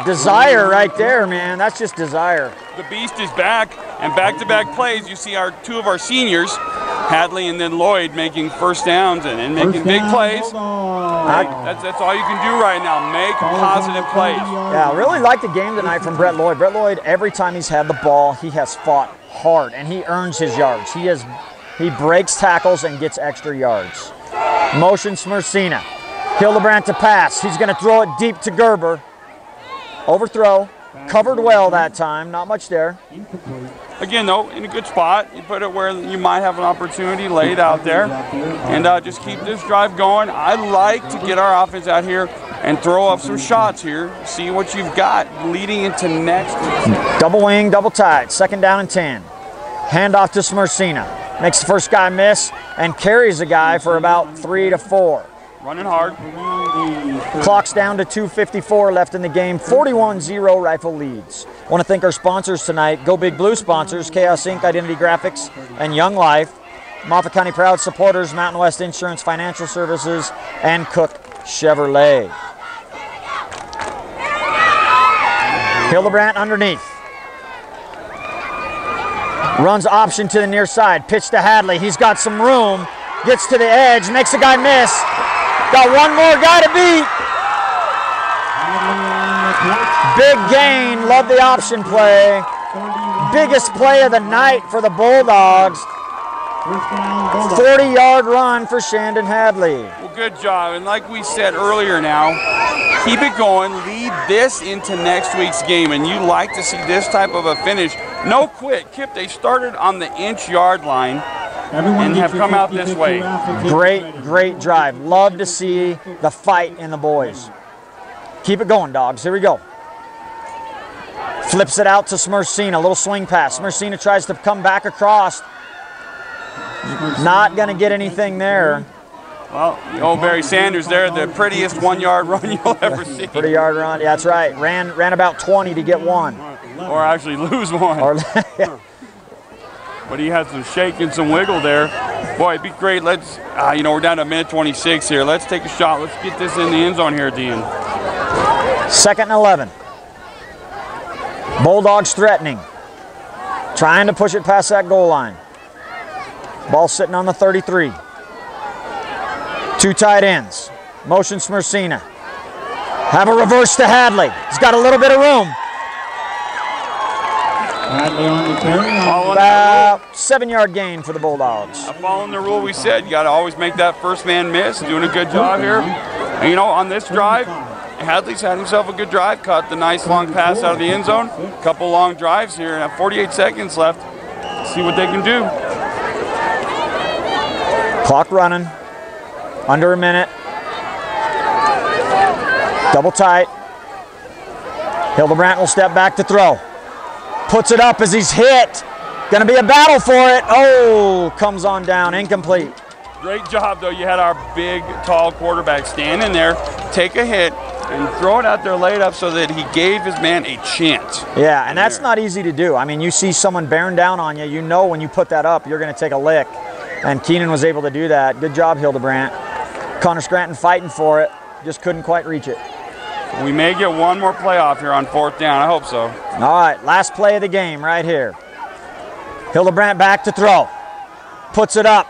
Desire right there, man. That's just desire. The beast is back, and back-to-back plays. You see two of our seniors, Hadley and then Lloyd, making first downs and making big plays. That's all you can do right now. Make positive plays. Yeah, I really like the game tonight from Brett Lloyd. Brett Lloyd, every time he's had the ball, he has fought hard, and he earns his yards. He breaks tackles and gets extra yards. Motion Smersina. Hildebrandt to pass. He's going to throw it deep to Gerber. Overthrow. Covered well that time. Not much there. Again, though, in a good spot. You put it where you might have an opportunity laid out there. And just keep this drive going. I like to get our offense out here and throw up some shots here. See what you've got leading into next. Double wing, double tight. Second down and 10. Handoff to Smersina. Makes the first guy miss and carries a guy for about 3 to 4. Running hard. Clock's down to 2:54 left in the game. 41-0 Rifle leads. I want to thank our sponsors tonight. Go Big Blue sponsors, Chaos Inc., Identity Graphics, and Young Life. Moffat County Proud supporters, Mountain West Insurance Financial Services, and Cook Chevrolet. Hildebrandt underneath. Runs option to the near side. Pitch to Hadley. He's got some room. Gets to the edge. Makes a guy miss. Got one more guy to beat. Big gain. Love the option play. Biggest play of the night for the Bulldogs. 40-yard run for Shandon Hadley. Well, good job. And like we said earlier now, keep it going. Lead this into next week's game. And you like to see this type of a finish. No quit. Kip, they started on the inch-yard line and have come out this way. Great drive. Love to see the fight in the boys. Keep it going, Dogs. Here we go. Flips it out to Smersina. A little swing pass. Smersina tries to come back across. Not going to get anything there. Well, the old Barry Sanders there, the prettiest 1-yard run you'll ever see. Pretty yard run. Yeah, that's right. Ran about 20 to get one. Or actually lose one. Yeah. But he had some shake and some wiggle there. Boy, it'd be great. Let's, we're down to minute 26 here. Let's take a shot. Let's get this in the end zone here at the end. 2nd and 11. Bulldogs threatening. Trying to push it past that goal line. Ball sitting on the 33. Two tight ends. Motion Smersina. Have a reverse to Hadley. He's got a little bit of room. About 7-yard gain for the Bulldogs. Following the rule we said, you got to always make that first man miss. Doing a good job here. And, on this drive, Hadley's had himself a good drive. Caught the nice long pass out of the end zone. A couple long drives here. And 48 seconds left. See what they can do. Clock running. Under a minute. Double tight. Hildebrandt will step back to throw. Puts it up as he's hit. Going to be a battle for it. Oh, comes on down. Incomplete. Great job, though. You had our big, tall quarterback stand in there, take a hit, and throw it out there laid up so that he gave his man a chance. Yeah, and that's not easy to do. I mean, you see someone bearing down on you. You know when you put that up, you're going to take a lick. And Keenan was able to do that. Good job, Hildebrandt. Connor Scranton fighting for it. Just couldn't quite reach it. We may get one more playoff here on 4th down. I hope so. All right, last play of the game right here. Hildebrandt back to throw. Puts it up.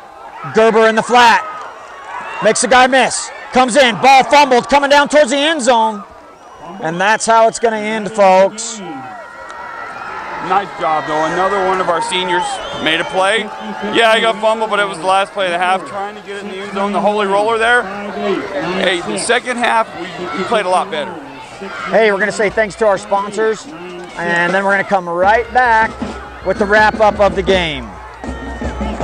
Gerber in the flat. Makes the guy miss. Comes in. Ball fumbled. Coming down towards the end zone. And that's how it's going to end, folks. Nice job, though. Another one of our seniors made a play. Yeah, he got fumbled, but it was the last play of the half. Trying to get it in the end zone. The holy roller there. Hey, the second half, we played a lot better. Hey, we're going to say thanks to our sponsors, and then we're going to come right back with the wrap-up of the game.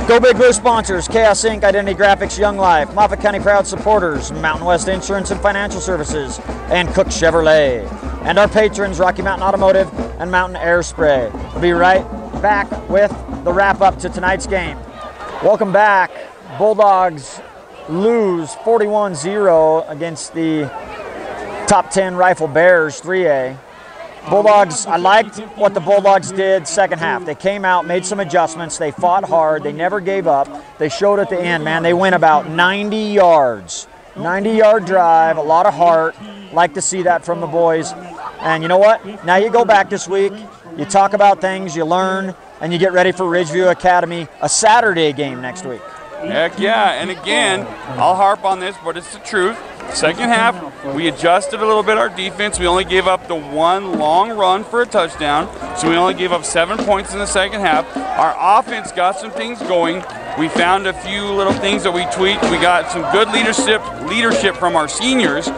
Go Big Blue sponsors, Chaos Inc., Identity Graphics, Young Life, Moffat County Proud supporters, Mountain West Insurance and Financial Services, and Cook Chevrolet. And our patrons, Rocky Mountain Automotive and Mountain Air Spray. We'll be right back with the wrap-up to tonight's game. Welcome back. Bulldogs lose 41-0 against the top 10 Rifle Bears 3A. Bulldogs, I liked what the Bulldogs did second half. They came out, made some adjustments. They fought hard. They never gave up. They showed at the end, man. They went about 90 yards. 90-yard drive, a lot of heart. Like to see that from the boys. And you know what? Now you go back this week, you talk about things, you learn, and you get ready for Ridgeview Academy, a Saturday game next week. Heck yeah, and again, I'll harp on this, but it's the truth. Second half, we adjusted a little bit our defense. We only gave up the one long run for a touchdown, so we only gave up 7 points in the second half. Our offense got some things going. We found a few little things that we tweaked. We got some good leadership from our seniors,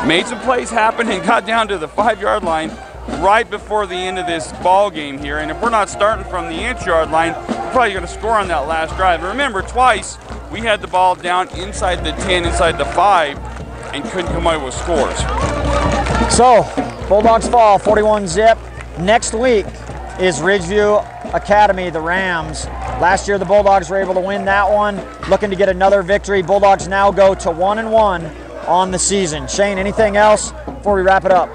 made some plays happen, and got down to the 5-yard line right before the end of this ball game here. And if we're not starting from the inch-yard line, we're probably going to score on that last drive. And remember, twice we had the ball down inside the 10, inside the 5, and couldn't come away with scores. So, Bulldogs fall 41-zip. Next week is Ridgeview Academy, the Rams. Last year the Bulldogs were able to win that one. Looking to get another victory. Bulldogs now go to 1-1 on the season. Shane, anything else before we wrap it up?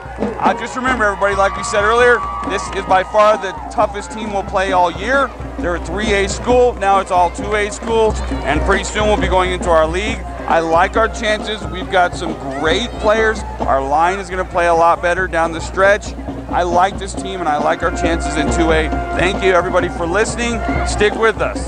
Just remember, everybody, like we said earlier, this is by far the toughest team we'll play all year. They're a 3A school. Now it's all 2A schools, and pretty soon we'll be going into our league. I like our chances. We've got some great players. Our line is going to play a lot better down the stretch. I like this team, and I like our chances in 2A. Thank you, everybody, for listening. Stick with us.